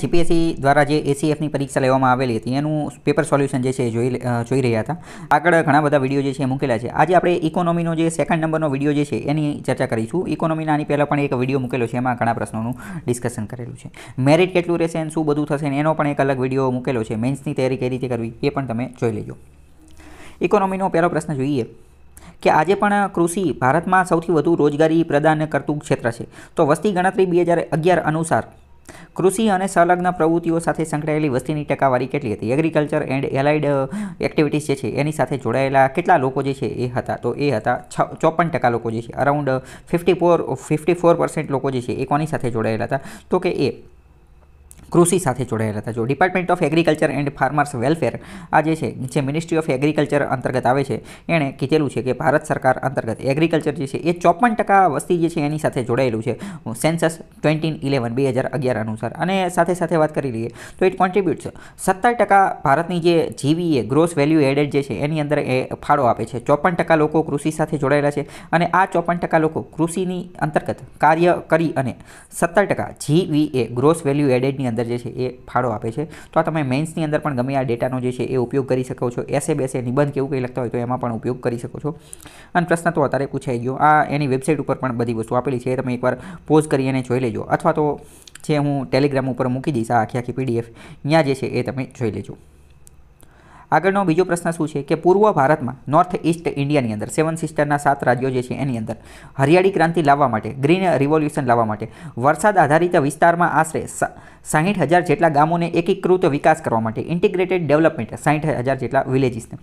GPSC દ્વારા જે એસીએફની પરીક્ષા લેવામાં આવેલી હતી એનું પેપર સોલ્યુશન જે છે એ જોઈ રહ્યા હતા. આગળ ઘણા બધા વિડીયો જે છે એ મૂકેલા છે. આજે આપણે ઇકોનોમીનો જે સેકન્ડ નંબરનો વિડીયો જે છે એની ચર્ચા કરીશું. ઇકોનોમીના આની પહેલાં પણ એક વિડીયો મૂકેલો છે, એમાં ઘણા પ્રશ્નોનું ડિસ્કશન કરેલું છે. મેરિટ કેટલું રહેશે અને શું બધું થશે એનો પણ એક અલગ વિડીયો મૂકેલો છે. મેન્સની તૈયારી કઈ રીતે કરવી એ પણ તમે જોઈ લેજો. ઇકોનોમીનો પહેલો પ્રશ્ન જોઈએ કે આજે પણ કૃષિ ભારતમાં સૌથી વધુ રોજગારી પ્રદાન કરતું ક્ષેત્ર છે. તો વસ્તી ગણતરી 2011 અનુસાર કૃષિ અને સંલગ્ન પ્રવૃત્તિઓ સાથે સંકળાયેલી વસ્તીની ટકાવારી કેટલી હતી? એગ્રીકલ્ચર એન્ડ એલાઇડ એક્ટિવિટીઝ જે છે એની સાથે જોડાયેલા કેટલા લોકો જે છે એ હતા? તો એ હતા 54% લોકો જે છે, અરાઉન્ડ 54% લોકો જે છે એ કોની સાથે જોડાયેલા હતા? તો કે એ કૃષિ સાથે જોડાયેલા હતા. જો department of agriculture and farmers welfare આ જે મિનિસ્ટ્રી ઓફ એગ્રીકલ્ચર અંતર્ગત આવે છે એણે કીધેલું છે કે ભારત સરકાર અંતર્ગત એગ્રીકલ્ચર જે છે એ 54% વસ્તી જે છે એની સાથે જોડાયેલું છે સેન્સસ 2011 અનુસાર. અને સાથે સાથે વાત કરી લઈએ તો ઇટ કોન્ટ્રીબ્યુટ્સ 17% ભારતની જે જીવીએ ગ્રોસ વેલ્યુ એડેડ જે છે એની અંદર એ ફાળો આપે છે. 54% લોકો કૃષિ સાથે જોડાયેલા છે અને આ 54% લોકો કૃષિની અંતર્ગત કાર્ય કરી અને 17% જીવીએ ગ્રોસ વેલ્યુ એડેડની અંદર જે છે એ ફાળો આપે છે. તો આ તમે મેન્સની અંદર પણ ગમે આ ડેટાનો જે છે એ ઉપયોગ કરી શકો છો. એસે બેસે નિબંધ કેવું કંઈ લખતા હોય તો એમાં પણ ઉપયોગ કરી શકો છો. અને પ્રશ્ન તો અત્યારે પૂછાઈ ગયો. આ એની વેબસાઇટ ઉપર પણ બધી વસ્તુ આપેલી છે, તમે એકવાર પોઝ કરી અને જોઈ લેજો, અથવા તો જે હું ટેલિગ્રામ ઉપર મૂકી દઈશ આ આખી પીડીએફ, ત્યાં જે છે એ તમે જોઈ લેજો. આગળનો બીજો પ્રશ્ન શું છે કે પૂર્વ ભારતમાં નોર્થ ઇસ્ટ ઇન્ડિયાની અંદર 7 સિસ્ટરના 7 રાજ્યો જે છે એની અંદર હરિયાળી ક્રાંતિ લાવવા માટે, ગ્રીન રિવોલ્યુશન લાવવા માટે વરસાદ આધારિત વિસ્તારમાં આશરે 60,000 જેટલા ગામોને એકીકૃત વિકાસ કરવા માટે, ઇન્ટિગ્રેટેડ ડેવલપમેન્ટ 60,000 જેટલા વિલેજીસને,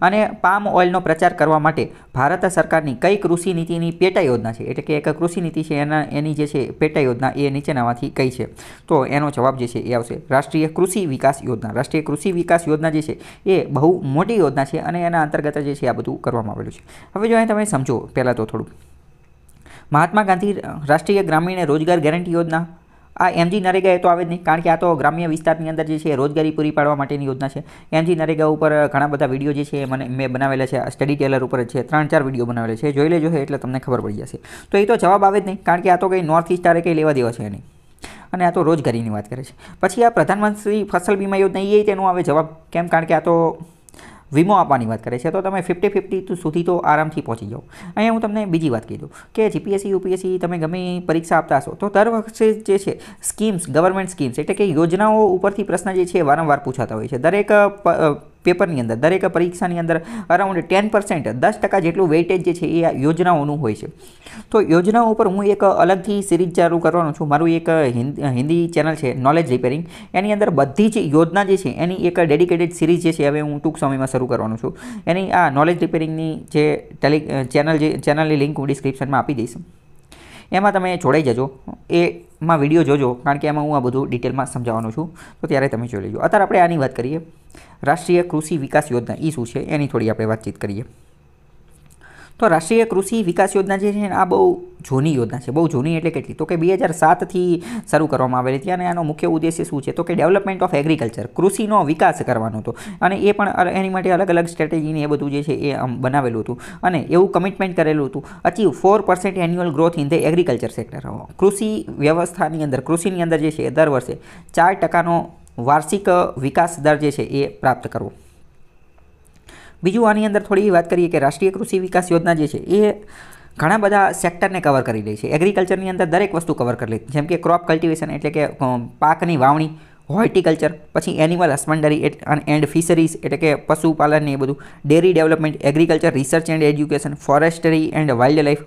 અને પામ ઓઇલનો પ્રચાર કરવા માટે ભારત સરકારની કઈ કૃષિ નીતિની પેટા યોજના છે? એટલે કે એક કૃષિ નીતિ છે એની જે છે પેટા યોજના એ નીચેનામાંથી કઈ છે? તો એનો જવાબ જે છે એ આવશે રાષ્ટ્રીય કૃષિ વિકાસ યોજના. રાષ્ટ્રીય કૃષિ વિકાસ યોજના જે છે એ બહુ મોટી યોજના છે અને એના અંતર્ગત જે છે આ બધું કરવામાં આવેલું છે. હવે જો અહીં તમે સમજો પહેલાં તો થોડું, મહાત્મા ગાંધી રાષ્ટ્રીય ગ્રામીણ રોજગાર ગેરંટી યોજના, આ એમજી નરેગા એ તો આવે જ નહીં, કારણ કે આ તો ગ્રામ્ય વિસ્તારની અંદર જે છે રોજગારી પૂરી પાડવા માટેની યોજના છે. એમજી નરેગા ઉપર ઘણા બધા વિડીયો જે છે મેં બનાવેલા છે, સ્ટડી ટેલર ઉપર જ છે, 3-4 વિડીયો બનાવેલા છે, જોઈ લેજો એટલે તમને ખબર પડી જશે. તો એ તો જવાબ આવે જ નહીં, કારણ કે આ તો કંઈ નોર્થ ઇસ્ટ આરે કંઈ લેવા દેવા છે નહીં, અને આ તો રોજગારીની વાત કરે છે. પછી આ પ્રધાનમંત્રી ફસલ વીમા યોજના એ તેનો આવે જવાબ, કેમ? કારણ કે આ તો વીમો આપવાની વાત કરે છે. તો તમે 50-50 સુધી તો આરામથી પહોંચી જાઓ. અહીંયા હું તમને બીજી વાત કહી દઉં કે જીપીએસસી યુપીએસસી તમે ગમે પરીક્ષા આપતા હશો તો દર વખતે જે છે સ્કીમ્સ, ગવર્મેન્ટ સ્કીમ્સ એટલે કે યોજનાઓ ઉપરથી પ્રશ્ન જે છે વારંવાર પૂછાતા હોય છે. દરેક પેપરની અંદર, દરેક પરીક્ષાની અંદર અરાઉન્ડ 10%, 10% જેટલું વેઇટેજ જે છે એ આ યોજનાઓનું હોય છે. તો યોજનાઓ ઉપર હું એક અલગથી સિરીઝ ચાલુ કરવાનો છું. મારું એક હિન્દી ચેનલ છે નોલેજ રિપેરિંગ, એની અંદર બધી જ યોજના જે છે એની એક ડેડિકેટેડ સિરીઝ જે છે હવે હું ટૂંક સમયમાં શરૂ કરવાનો છું. એની આ નોલેજ રિપેરિંગની જે ચેનલની લિંક હું ડિસ્ક્રિપ્શનમાં આપી દઈશ. એમાં તમે જોડાઈ જજો, એમાં વિડીયો જોજો, કારણ કે એમાં હું આ બધું ડિટેલમાં સમજાવવાનો છું. તો ત્યારે તમે જોઈ લેજો. અત્યારે આપણે આની વાત કરીએ, રાષ્ટ્રીય કૃષિ વિકાસ યોજના એ શું છે એની થોડી આપણે વાતચીત કરીએ. તો રાષ્ટ્રીય કૃષિ વિકાસ યોજના જે છે આ બહુ જૂની યોજના છે. બહુ જૂની એટલે કેટલી? તો કે 2007થી શરૂ કરવામાં આવેલી હતી. અને આનો મુખ્ય ઉદ્દેશ્ય શું છે? તો કે ડેવલપમેન્ટ ઓફ એગ્રીકલ્ચર, કૃષિનો વિકાસ કરવાનો હતો. અને એ પણ એની માટે અલગ અલગ સ્ટ્રેટેજીને એ બધું જે છે એ બનાવેલું હતું. અને એવું કમિટમેન્ટ કરેલું હતું, achieve 4% annual growth in the agriculture sector. કૃષિ વ્યવસ્થાની અંદર, કૃષિની અંદર જે છે દર વર્ષે 4%નો વાર્ષિક વિકાસ દર જે છે એ પ્રાપ્ત કરવો. બીજું આની અંદર થોડી વાત કરીએ કે રાષ્ટ્રીય કૃષિ વિકાસ યોજના જે છે એ ઘણા બધા સેક્ટરને કવર કરી લે છે. એગ્રીકલ્ચરની અંદર દરેક વસ્તુ કવર કરી લે છે, જેમ કે ક્રોપ કલ્ટિવેશન એટલે કે પાકની વાવણી, હોર્ટિકલ્ચર, પછી એનિમલ હસબન્ડરી એન્ડ ફિશરીઝ એટલે કે પશુપાલન એ બધું, dairy development, agriculture research and education, forestry and wildlife,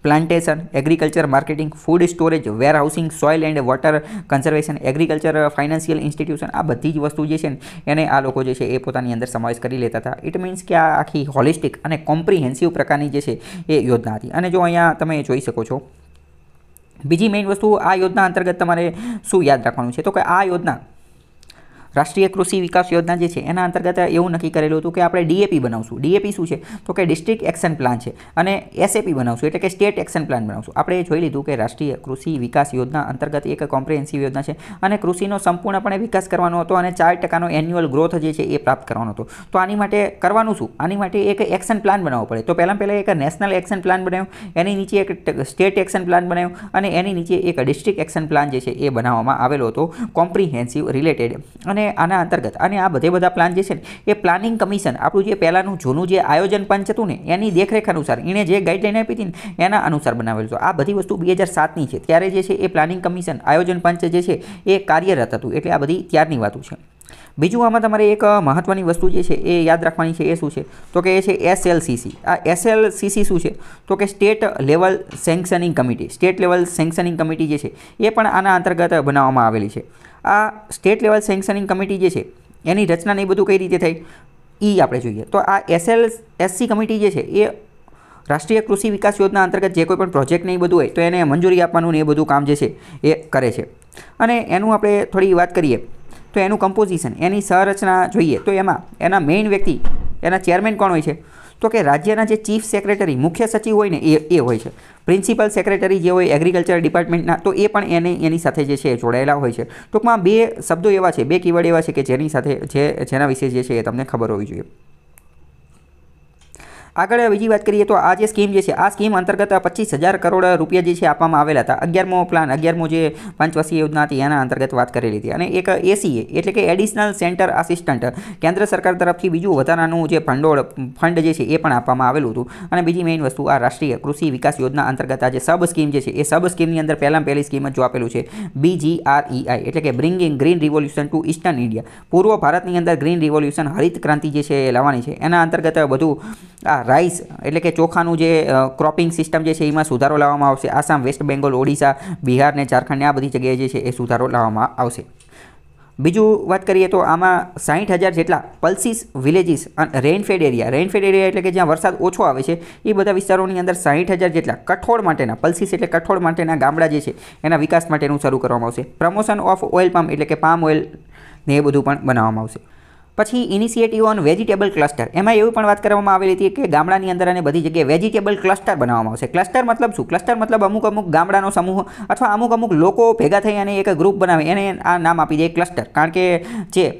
plantation, agriculture marketing, food storage, warehousing, soil and water conservation, agriculture financial institution, આ બધી જ વસ્તુ જે છે ને એને આ લોકો જે છે એ પોતાની અંદર સમાવેશ કરી લેતા હતા. ઇટ મીન્સ કે આ આખી હોલિસ્ટિક અને કોમ્પ્રિહેન્સિવ પ્રકારની જે છે એ યોજના હતી. અને જો અહીંયા તમે જોઈ શકો છો, બીજી મેઇન વસ્તુ આ યોજના અંતર્ગત તમારે શું યાદ રાખવાનું છે? તો કે આ યોજના રાષ્ટ્રીય કૃષિ વિકાસ યોજના જે છે એના અંતર્ગત એવું નક્કી કરેલું હતું કે આપણે ડીએપી બનાવશું. ડીએપી શું છે તો કે ડિસ્ટ્રિક્ટ એક્શન પ્લાન છે, અને એસએપી બનાવશું એટલે કે સ્ટેટ એક્શન પ્લાન બનાવશું. આપણે જોઈ લીધું કે રાષ્ટ્રીય કૃષિ વિકાસ યોજના અંતર્ગત એક કોમ્પ્રિહેન્સિવ યોજના છે અને કૃષિનો સંપૂર્ણપણે વિકાસ કરવાનો હતો અને 4% એન્યુઅલ ગ્રોથ જે છે એ પ્રાપ્ત કરવાનો હતો. તો આની માટે કરવાનું શું? આની માટે એક એક્શન પ્લાન બનાવવો પડે. તો પહેલાં એક નેશનલ એક્શન પ્લાન બનાવ્યો, એની નીચે એક સ્ટેટ એક્શન પ્લાન બનાવ્યો અને એની નીચે એક ડિસ્ટ્રિક્ટ એક્શન પ્લાન જે છે એ બનાવવામાં આવેલો હતો કોમ્પ્રિહેન્સિવ રિલેટેડ. અને આના અંતર્ગત અને આ બધા પ્લાન જે છે ને એ પ્લાનિંગ કમિશન આપણું જે પહેલાંનું જૂનું જે આયોજન પંચ હતું ને એની દેખરેખ અનુસાર એણે જે ગાઈડલાઈન આપી હતી ને એના અનુસાર બનાવેલું છે. આ બધી વસ્તુ 2007ની છે. ત્યારે જે છે એ પ્લાનિંગ કમિશન આયોજન પંચ જે છે એ કાર્યરત હતું. એટલે આ બધી ત્યારની વાતો છે. બીજું આમાં તમારે એક મહત્ત્વની વસ્તુ જે છે એ યાદ રાખવાની છે. એ શું છે તો કે એ છે SLCC. આ SLCC શું છે તો કે state level sanctioning committee. State level sanctioning committee જે છે એ પણ આના અંતર્ગત બનાવવામાં આવેલી છે. આ સ્ટેટ લેવલ સેન્કશનિંગ કમિટી જે છે એની રચના ને એ બધું કઈ રીતે થઈ એ આપણે જોઈએ. તો આ SLSC કમિટી જે છે એ રાષ્ટ્રીય કૃષિ વિકાસ યોજના અંતર્ગત જે કોઈ પણ પ્રોજેક્ટ ને એ બધું હોય તો એને મંજૂરી આપવાનું ને એ બધું કામ જે છે એ કરે છે. અને એનું આપણે થોડી વાત કરીએ તો એનું કમ્પોઝિશન, એની સંરચના જોઈએ તો એમાં એના મેઇન વ્યક્તિ, એના ચેરમેન કોણ હોય છે તો કે રાજ્યના જે ચીફ સેક્રેટરી, મુખ્ય સચિવ હોય ને એ હોય છે. પ્રિન્સિપલ સેક્રેટરી જે હોય એગ્રીકલ્ચર ડિપાર્ટમેન્ટના તો એ પણ એની સાથે જે છે જોડાયેલા હોય છે. ટૂંકમાં બે શબ્દો એવા છે, બે કીવર્ડ એવા છે કે જેની સાથે જેના વિશે જે છે એ તમને ખબર હોવી જોઈએ. આગળ બીજી વાત કરીએ તો આ જે સ્કીમ જે છે આ સ્કીમ અંતર્ગત 25,000 કરોડ રૂપિયા જે છે આપવામાં આવેલા હતા. 11મો પ્લાન, 11મો જે પંચવર્ષીય યોજના હતી એના અંતર્ગત વાત કરેલી હતી. અને એક ACA એટલે કે એડિશનલ સેન્ટર આસિસ્ટન્ટ કેન્દ્ર સરકાર તરફથી બીજું વધારાનું જે ફંડ જે છે એ પણ આપવામાં આવેલું હતું. અને બીજી મેઇન વસ્તુ આ રાષ્ટ્રીય કૃષિ વિકાસ યોજના અંતર્ગત આ જે સબ સ્કીમ જે છે એ સબ સ્કીમની અંદર પહેલી સ્કીમ જ જો આપેલું છે BGREI એટલે કે bringing green revolution to eastern India. પૂર્વ ભારતની અંદર ગ્રીન રિવોલ્યુશન, હરિત ક્રાંતિ જે છે એ લાવવાની છે. એના અંતર્ગત બધું આ રાઈસ એટલે કે ચોખાનું જે ક્રોપિંગ સિસ્ટમ જે છે એમાં સુધારો લાવવામાં આવશે. આસામ, વેસ્ટ બેંગોલ, ઓડિશા, બિહાર ને ઝારખંડ આ બધી જગ્યાએ જે છે એ સુધારો લાવવામાં આવશે. બીજું વાત કરીએ તો આમાં 60,000 જેટલા પલ્સીસ વિલેજીસ અને રેઇનફેડ એરિયા એટલે કે જ્યાં વરસાદ ઓછો આવે છે એ બધા વિસ્તારોની અંદર 60,000 જેટલા કઠોળ માટેના, પલ્સીસ એટલે કઠોળ માટેના ગામડા જે છે એના વિકાસ માટેનું શરૂ કરવામાં આવશે. પ્રમોશન ઓફ ઓઇલ પામ એટલે કે પામ ઓઇલ ને એ બધું પણ બનાવવામાં આવશે. પછી ઇનિશિયેટિવ ઓન વેજીટેબલ ક્લસ્ટર, એમાં એવું પણ વાત કરવામાં આવેલી હતી કે ગામડાની અંદર અને બધી જગ્યાએ વેજીટેબલ ક્લસ્ટર બનાવવામાં આવશે. ક્લસ્ટર મતલબ શું? ક્લસ્ટર મતલબ અમુક ગામડાનો સમૂહ અથવા અમુક લોકો ભેગા થઈ અને એક ગ્રુપ બનાવે એને આ નામ આપી દે ક્લસ્ટર. કારણ કે જે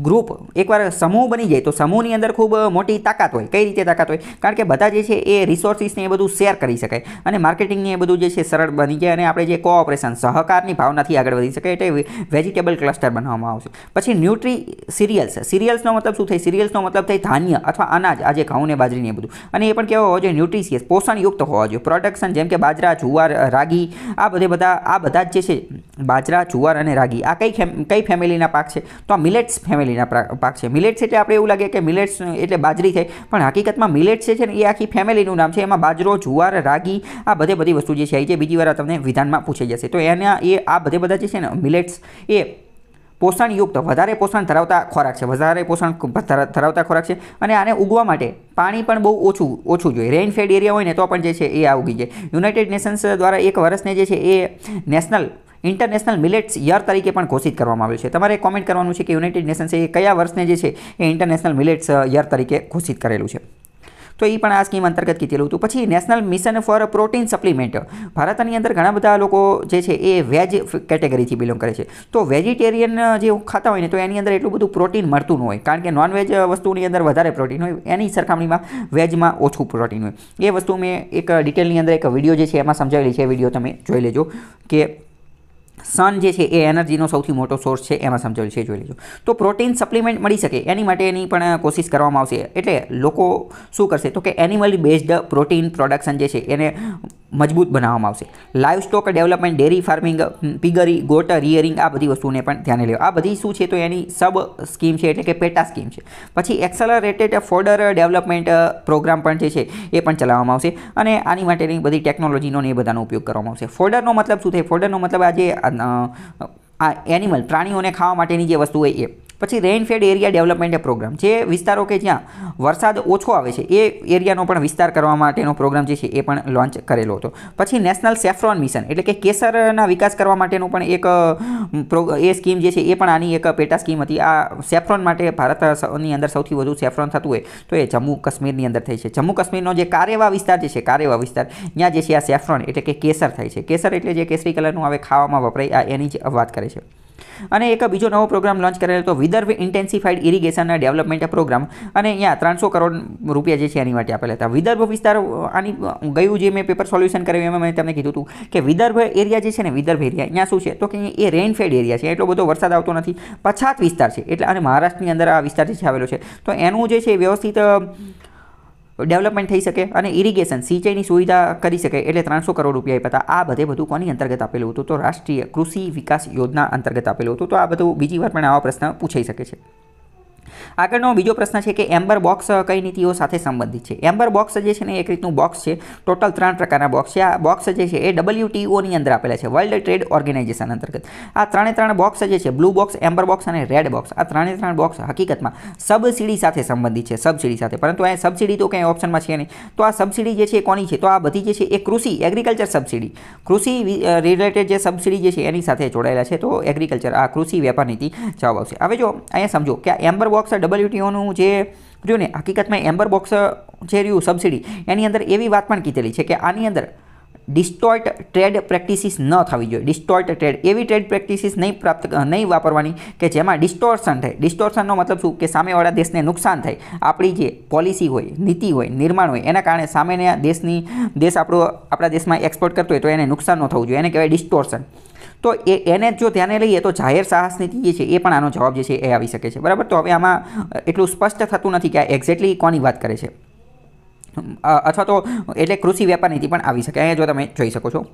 ગ્રુપ એકવાર સમૂહ બની જાય તો સમૂહની અંદર ખૂબ મોટી તાકાત હોય. કઈ રીતે તાકાત હોય? કારણ કે બધા જે છે એ રિસોર્સિસને એ બધું શેર કરી શકાય અને માર્કેટિંગને એ બધું જે છે સરળ બની જાય અને આપણે જે કોઓપરેશન, સહકારની ભાવનાથી આગળ વધી શકાય એટલે વેજીટેબલ ક્લસ્ટર બનાવવામાં આવશે. પછી ન્યુટ્રી સિરિયલ્સનો મતલબ શું થાય? સિરિયલ્સનો મતલબ થાય ધાન્ય અથવા અનાજ, આજે ઘઉં ને બાજરીને એ બધું. અને એ પણ કેવો હોવો જોઈએ? ન્યુટ્રિશિયસ, પોષણયુક્ત હોવા જોઈએ. પ્રોડક્શન જેમ કે બાજરા, જુવાર, રાગી આ બધા જ જે છે બાજરા, જુવાર અને રાગી આ કઈ ફેમિલીના પાક છે? તો આ મિલેટ્સ ફેમિલીના પાક છે. મિલેટ્સ એટલે આપણે એવું લાગે કે મિલેટ્સ એટલે બાજરી થાય, પણ હકીકતમાં મિલેટ્સ છે ને એ આખી ફેમિલીનું નામ છે. એમાં બાજરો, જુવાર, રાગી આ બધી વસ્તુ જે છે એ બીજી વાર તમને વિધાનમાં પૂછાઈ જશે. તો આ બધા જે છે ને મિલેટ્સ એ પોષણયુક્ત, વધારે પોષણ ધરાવતા ખોરાક છે, ધરાવતા ખોરાક છે. અને આને ઉગવા માટે પાણી પણ બહુ ઓછું જોઈએ. રેઇનફેડ એરિયા હોય ને તો પણ જે છે એ આ ઉગી જાય. યુનાઇટેડ નેશન્સ દ્વારા એક વર્ષને જે છે એ ઇન્ટરનેશનલ મિલેટ્સ યર તરીકે પણ ઘોષિત કરવામાં આવ્યું છે. તમારે કોમેન્ટ કરવાનું છે કે યુનાઇટેડ નેશન્સે એ કયા વર્ષને જે છે એ ઇન્ટરનેશનલ મિલેટ્સ યર તરીકે ઘોષિત કરેલું છે. તો એ પણ આ સ્કીમ અંતર્ગત કીધેલું હતું. પછી national mission for protein supplement. ભારતની અંદર ઘણા બધા લોકો જે છે એ વેજ કેટેગરીથી બિલોંગ કરે છે. તો વેજીટેરિયન જે ખાતા હોય ને તો એની અંદર એટલું બધું પ્રોટીન મળતું ન હોય, કારણ કે નોનવેજ વસ્તુની અંદર વધારે પ્રોટીન હોય, એની સરખામણીમાં વેજમાં ઓછું પ્રોટીન હોય. એ વસ્તુ મેં એક ડિટેલની અંદર એક વિડીયો જે છે એમાં સમજાવેલી છે. એ વિડીયો તમે જોઈ લેજો કે સન જે છે એ એનર્જીનો સૌથી મોટો સોર્સ છે, એમાં સમજાવેલું છે, જોઈ લેજો. તો પ્રોટીન સપ્લિમેન્ટ મળી શકે એની માટેની પણ કોશિશ કરવામાં આવશે. એટલે લોકો શું કરશે તો કે એનિમલ બેઝડ પ્રોટીન પ્રોડક્શન જે છે એને મજબૂત બનાવવામાં આવશે. Livestock development, dairy farming, piggery, goat rearing આ બધી વસ્તુને પણ ધ્યાને લેવા. આ બધી શું છે તો એની સબ સ્કીમ છે એટલે કે પેટા સ્કીમ છે. પછી એક્સલરેટેડ ફોડર ડેવલપમેન્ટ પ્રોગ્રામ પણ જે છે એ પણ ચલાવવામાં આવશે અને આની માટેની બધી ટેકનોલોજીનો ને એ બધાનો ઉપયોગ કરવામાં આવશે. ફોડરનો મતલબ શું થાય? ફોડરનો મતલબ આ એનિમલ પ્રાણીઓને ખાવા માટેની જે વસ્તુ હોય એ પછી રેઇનફેડ એરિયા ડેવલપમેન્ટ પ્રોગ્રામ, જે વિસ્તારો કે જ્યાં વરસાદ ઓછો આવે છે એ એરિયાનો પણ વિસ્તાર કરવા માટેનો પ્રોગ્રામ જે છે એ પણ લોન્ચ કરેલો હતો. પછી નેશનલ સેફ્રોન મિશન એટલે કે કેસરના વિકાસ કરવા માટેનું પણ એક એ સ્કીમ જે છે એ પણ આની એક પેટા સ્કીમ હતી. આ સેફ્રોન માટે ભારતની અંદર સૌથી વધુ સેફ્રોન થતું હોય તો એ જમ્મુ કાશ્મીરની અંદર થઈ છે. જમ્મુ કાશ્મીરનો જે કારેવા વિસ્તાર જે છે, કારેવા વિસ્તાર, ત્યાં જે છે આ સેફ્રોન એટલે કે કેસર થાય છે. કેસર એટલે જે કેસરી કલરનું આવે ખાવામાં વપરાય, આ એની જ વાત કરે છે. અને એક બીજો નવો પ્રોગ્રામ લોન્ચ કરેલો હતો વિદર્ભ ઇન્ટેન્સિફાઈડ ઇરિગેશન ડેવલપમેન્ટ પ્રોગ્રામ, અને અહીંયા 300 કરોડ રૂપિયા જે છે એની માટે આપેલા હતા. વિદર્ભ વિસ્તાર, આની ગયું જે મેં પેપર સોલ્યુશન કર્યું એમાં મેં તમને કીધું હતું કે વિદર્ભ એરિયા જે છે ને, વિદર્ભ એરિયા અહીંયા શું છે તો કે એ રેઇનફેડ એરિયા છે, એટલો બધો વરસાદ આવતો નથી, પછાત વિસ્તાર છે એટલે, અને મહારાષ્ટ્રની અંદર આ વિસ્તાર જે છે આવેલો છે, તો એનું જે છે વ્યવસ્થિત ડેવલપમેન્ટ થઈ શકે અને ઇરિગેશન સિંચાઈની સુવિધા કરી શકે એટલે 300 કરોડ રૂપિયા આપ્યા હતા. આ બધું કોની અંતર્ગત આપેલું હતું તો રાષ્ટ્રીય કૃષિ વિકાસ યોજના અંતર્ગત આપેલું હતું. તો આ બધું બીજી વાર પણ આવા પ્રશ્ન પૂછાઈ શકે છે. આગળનો બીજો પ્રશ્ન છે કે એમ્બર બોક્સ કઈ નીતિઓ સાથે સંબંધિત છે. એમ્બર બોક્સ જે છે ને એક રીતનું બોક્સ છે, ટોટલ 3 પ્રકારના બોક્સ છે. આ બોક્સ જે છે એ WTOની અંદર આપેલા છે, વર્લ્ડ ટ્રેડ ઓર્ગેનાઇઝેશન અંતર્ગત. આ 3 બોક્સ જે છે, બ્લુ બોક્સ, એમ્બર બોક્સ અને રેડ બોક્સ, આ 3 બોક્સ હકીકતમાં સબસિડી સાથે સંબંધિત છે, સબસિડી સાથે. પરંતુ આ સબસિડી તો કંઈ ઓપ્શનમાં છે નહીં. તો આ સબસિડી જે છે એ કોની છે તો આ બધી જે છે એ કૃષિ એગ્રીકલ્ચર સબસિડી, કૃષિ રિલેટેડ જે સબસિડી જે છે એની સાથે જોડાયેલા છે. તો એગ્રીકલ્ચર, આ કૃષિ વેપાર નીતિ જવાબ આવશે. હવે જો અહીંયા સમજો કે આ એમ્બર બોક્સ WTOનું જે રહ્યું ને, હકીકતમાં એમ્બર બોક્સ જે રહ્યું સબસિડી, એની અંદર એવી વાત પણ કીધેલી છે કે આની અંદર ડિસ્ટોર્ટ ટ્રેડ પ્રેક્ટિસિસ ન થવી જોઈએ. ડિસ્ટોર્ટ ટ્રેડ, એવી ટ્રેડ પ્રેક્ટિસિસ નહીં વાપરવાની કે જેમાં ડિસ્ટોર્શન થાય. ડિસ્ટોર્શનનો મતલબ શું કે સામેવાળા દેશને નુકસાન થાય. આપણી જે પોલિસી હોય, નીતિ હોય, નિર્માણ હોય, એના કારણે સામેના દેશ આપણા દેશમાં એક્સપોર્ટ કરતો હોય તો એને નુકસાન ન થવું જોઈએ, એને કહેવાય ડિસ્ટોર્શન. તો એને જો ધ્યાને લઈએ તો જાહેર સાહસ નીતિ જે છે એ પણ આનો જવાબ જે છે એ આવી શકે છે. બરાબર. તો હવે આમાં એટલું સ્પષ્ટ થતું નથી કે આ એક્ઝેક્ટલી કોની વાત કરે છે, અથવા તો એટલે કૃષિ વેપાર નીતિ પણ આવી શકે. અહીંયા જો તમે જોઈ શકો છો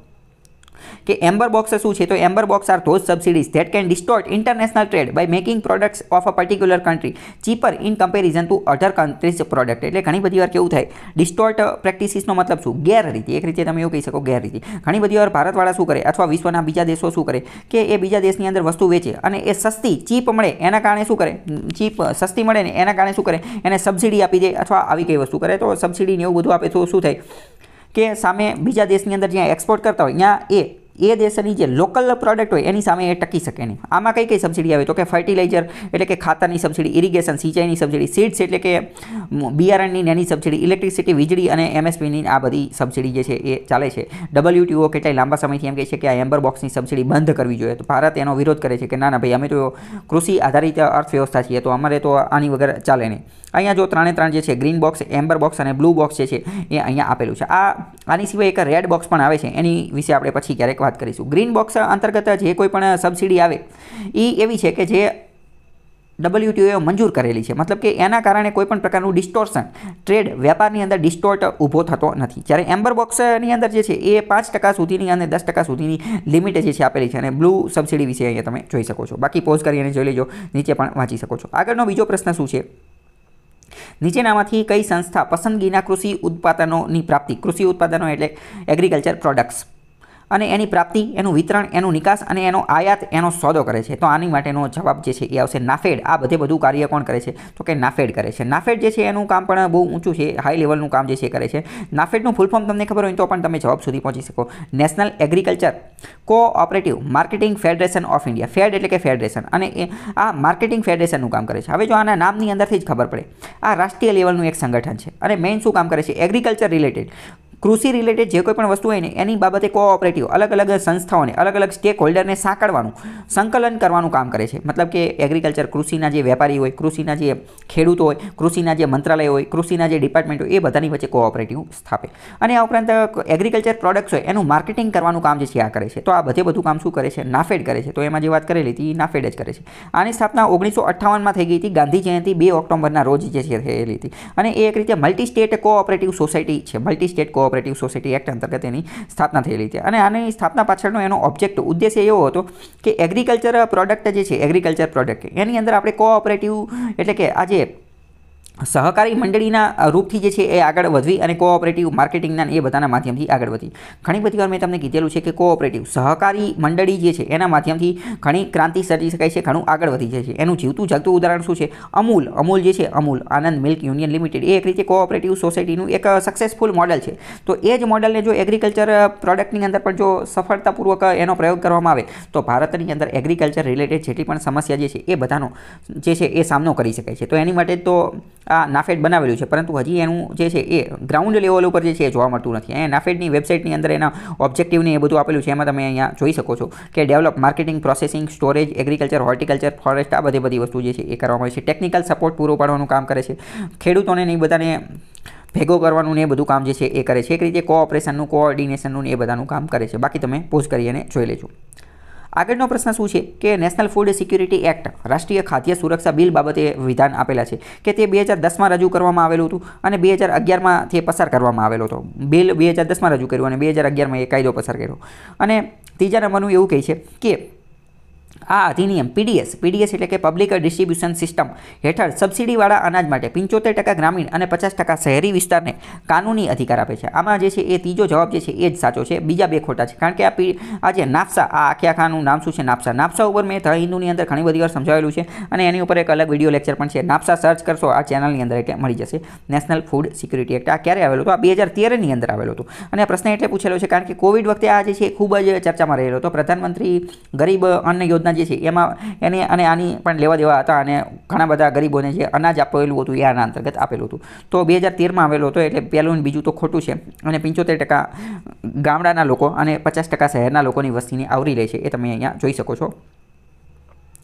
કે એમ્બર બોક્સ શું છે તો amber box are those subsidies that can distort international trade by making products of a particular country cheaper in comparison to other countries product. એટલે ઘણી બધી વાર કેવું થાય, ડિસ્ટોર્ટ પ્રેક્ટિસિસનો મતલબ શું, ગેરરીતિ. એક રીતે તમે એવું કહી શકો ગેરરીતિ. ઘણી બધી વાર ભારતવાળા શું કરે અથવા વિશ્વના બીજા દેશો શું કરે કે એ બીજા દેશની અંદર વસ્તુ વેચે અને એ સસ્તી ચીપ મળે એના કારણે શું કરે, ચીપ સસ્તી મળે ને એના કારણે શું કરે, એને સબસિડી આપી દે અથવા આવી કઈ વસ્તુ કરે. તો સબસિડીને એવું બધું આપે તો શું થાય કે સામે બીજા દેશની અંદર જ્યાં એક્સપોર્ટ કરતા હોય ત્યાં એ દેશની જે લોકલ પ્રોડક્ટ હોય એની સામે એ ટકી શકે નહીં. આમાં કઈ સબસિડી આવે તો કે ફર્ટિલાઇઝર એટલે કે ખાતરની સબસિડી, ઇરિગેશન સિંચાઈની સબસિડી, સીડ્સ એટલે કે બિયારણની નાની સબસિડી, ઇલેક્ટ્રિસિટી વીજળી અને MSPની આ બધી સબસિડી જે છે એ ચાલે છે. WTO કેટલાય લાંબા સમયથી એમ કહે છે કે આ એમ્બર બોક્સની સબસિડી બંધ કરવી જોઈએ. તો ભારત એનો વિરોધ કરે છે કે ના ભાઈ, અમે તો કૃષિ આધારિત અર્થવ્યવસ્થા છીએ, તો અમારે તો આની વગર ચાલે નહીં. અહીંયા જો 3 જે છે, ગ્રીન બોક્સ, એમ્બર બોક્સ અને બ્લુ બોક્સ જે છે એ અહીંયા આપેલું છે. આની સિવાય એક રેડ બોક્સ પણ આવે છે, એની વિશે આપણે પછી ક્યારેક વાત કરીશું. ગ્રીન બોક્સ અંતર્ગત જે કોઈ પણ સબસિડી આવે એ એવી છે કે જે WTOએ મંજૂર કરેલી છે, મતલબ કે એના કારણે કોઈ પણ પ્રકારનું ડિસ્ટોર્શન ટ્રેડ વેપારની અંદર ડિસ્ટોર્ટ ઊભો થતો નથી. જ્યારે એમ્બર બોક્સની અંદર જે છે એ 5% સુધીની અને 10% સુધીની લિમિટ જે છે આપેલી છે. અને બ્લુ સબસિડી વિશે અહીંયા તમે જોઈ શકો છો. બાકી પોઝ કરીને જોઈ લેજો, નીચે પણ વાંચી શકો છો. આગળનો બીજો પ્રશ્ન શું છે, નીચેનામાંથી કઈ સંસ્થા પસંદગીના કૃષિ ઉત્પાદનોની પ્રાપ્તિ, કૃષિ ઉત્પાદનો એટલે એગ્રીકલ્ચર પ્રોડક્ટ્સ, અને એની પ્રાપ્તિ, એનું વિતરણ, એનું નિકાસ અને એનો આયાત, એનો સોદો કરે છે? તો આની માટેનો જવાબ જે છે એ આવશે નાફેડ. આ બધું કાર્ય કોણ કરે છે તો કે નાફેડ કરે છે. નાફેડ જે છે એનું કામ પણ બહુ ઊંચું છે, હાઈ લેવલનું કામ જે છે કરે છે. નાફેડનું ફૂલ ફોર્મ તમને ખબર હોય તો પણ તમે જવાબ સુધી પહોંચી શકો. National agriculture cooperative marketing federation of India. Fed એટલે કે ફેડરેશન, અને આ માર્કેટિંગ ફેડરેશનનું કામ કરે છે. હવે જો આના નામની અંદરથી જ ખબર પડે, આ રાષ્ટ્રીય લેવલનું એક સંગઠન છે અને મેઇન શું કામ કરે છે, એગ્રીકલ્ચર રિલેટેડ, કૃષિ રિલેટેડ જે કોઈ પણ વસ્તુ હોય ને એની બાબતે કોઓપરેટિવ અલગ અલગ સંસ્થાઓને, અલગ અલગ સ્ટેક હોલ્ડરને સાંકળવાનું, સંકલન કરવાનું કામ કરે છે. મતલબ કે એગ્રીકલ્ચર, કૃષિના જે વેપારી હોય, કૃષિના જે ખેડૂતો હોય, કૃષિના જે મંત્રાલય હોય, કૃષિના જે ડિપાર્ટમેન્ટ હોય, એ બધાની વચ્ચે કોઓપરેટિવ સ્થાપે. અને આ ઉપરાંત એગ્રીકલ્ચર પ્રોડક્ટ્સ હોય એનું માર્કેટિંગ કરવાનું કામ જે છે આ કરે છે. તો આ બધું કામ શું કરે છે, નાફેડ કરે છે. તો એમાં જે વાત કરેલી હતી એ નાફેડ જ કરે છે. આની સ્થાપના 1958માં થઈ ગઈ હતી. ગાંધી જયંતિ 2 ઓક્ટોબરના રોજ જે છે થયેલી હતી. અને એ એક રીતે મલ્ટી સ્ટેટ કોઓપરેટિવ સોસાયટી છે. Multi state cooperative society act અંતર્ગત એની સ્થાપના થયેલી છે. અને આની સ્થાપના પાછળનો એનો ઉદ્દેશ્ય એવો હતો કે એગ્રીકલ્ચર પ્રોડક્ટ જે છે, એગ્રીકલ્ચર પ્રોડક્ટ એની અંદર આપણે કોઓપરેટિવ એટલે કે આ જે સહકારી મંડળીના રૂપથી જે છે એ આગળ વધવી અને કોઓપરેટિવ માર્કેટિંગના એ બધાના માધ્યમથી આગળ વધી. ઘણી બધી વાર મેં તમને કીધેલું છે કે કોઓપરેટિવ સહકારી મંડળી જે છે એના માધ્યમથી ઘણી ક્રાંતિ સર્જી શકાય છે, ઘણું આગળ વધી જાય છે. એનું જીવતું જાગતું ઉદાહરણ શું છે? અમૂલ જે છે, અમૂલ આનંદ મિલ્ક યુનિયન લિમિટેડ, એ એક રીતે કોઓપરેટિવ સોસાયટીનું એક સક્સેસફુલ મોડલ છે. તો એ જ મોડલને જો એગ્રીકલ્ચર પ્રોડક્ટની અંદર પણ જો સફળતાપૂર્વક એનો પ્રયોગ કરવામાં આવે તો ભારતની અંદર એગ્રીકલ્ચર રિલેટેડ જેટલી પણ સમસ્યા જે છે એ બધાનો જે છે એ સામનો કરી શકાય છે. તો એની માટે તો આ નાફેડ બનાવેલું છે, પરંતુ હજી એનું જે છે એ ગ્રાઉન્ડ લેવલ ઉપર જે છે એ જોવા મળતું નથી. અહીંયા નાફેડની વેબસાઇટની અંદર એના ઓબ્જેક્ટિવને એ બધું આપેલું છે. એમાં તમે અહીંયા જોઈ શકો છો કે develop, marketing, processing, storage, agriculture, horticulture, forest, આ બધી વસ્તુ જે છે એ કરવામાં આવે છે. ટેકનિકલ સપોર્ટ પૂરો પાડવાનું કામ કરે છે. ખેડૂતોને ને એ બધાને ભેગો કરવાનું ને એ બધું કામ જે છે એ કરે છે. એક રીતે કોઓપરેશનનું, કોઓર્ડિનેશનનું ને એ બધાનું કામ કરે છે. બાકી તમે પોઝ કરી અને જોઈ લેજો. આગળનો પ્રશ્ન શું છે કે નેશનલ ફૂડ સિક્યુરિટી એક્ટ, રાષ્ટ્રીય ખાદ્ય સુરક્ષા બિલ બાબતે વિધાન આપેલા છે કે તે 2010માં રજૂ કરવામાં આવેલું હતું અને 2011માં તે પસાર કરવામાં આવેલો હતો. બિલ 2010માં રજૂ કર્યું અને 2011માં એ કાયદો પસાર કર્યો. અને ત્રીજા નંબરનું એવું કહે છે કે આ અધિનિયમ પીડીએસ એટલે કે પબ્લિક ડિસ્ટ્રીબ્યુશન સિસ્ટમ હેઠળ સબસિડીવાળા અનાજ માટે 75% ગ્રામીણ અને 50% શહેરી વિસ્તારને કાનૂની અધિકાર આપે છે. આમાં જે છે એ ત્રીજો જવાબ જે છે એ જ સાચો છે, બીજા બે ખોટા છે. કારણ કે આ જે નાફસા, આ આખાનું નામ શું છે? નાફસા ઉપર મેં ધ હિન્દુની અંદર ઘણી બધી વાર સમજાવેલું છે અને એની ઉપર એક અલગ વિડીયો લેક્ચર પણ છે. નાફસા સર્ચ કરશો આ ચેનલની અંદર એટલે મળી જશે. નેશનલ ફૂડ સિક્યુરિટી એક્ટ આ ક્યારે આવેલો હતો? આ 2013ની અંદર આવેલો હતો. અને આ પ્રશ્ન એટલે પૂછેલો છે કારણ કે કોવિડ વખતે આ જે છે ખૂબ જ ચર્ચામાં રહેલો હતો. પ્રધાનમંત્રી ગરીબ અન્ન યોજના જે છે એમાં એને અને આની પણ લેવા દેવા હતા અને ઘણા બધા ગરીબોને જે અનાજ આપેલું હતું એ આના અંતર્ગત આપેલું હતું. તો 2013માં આવેલો હતો એટલે પહેલું ને બીજું તો ખોટું છે. અને 75% ગામડાના લોકો અને 50% શહેરના લોકોની વસ્તીને આવરી લે છે. એ તમે અહીંયા જોઈ શકો છો.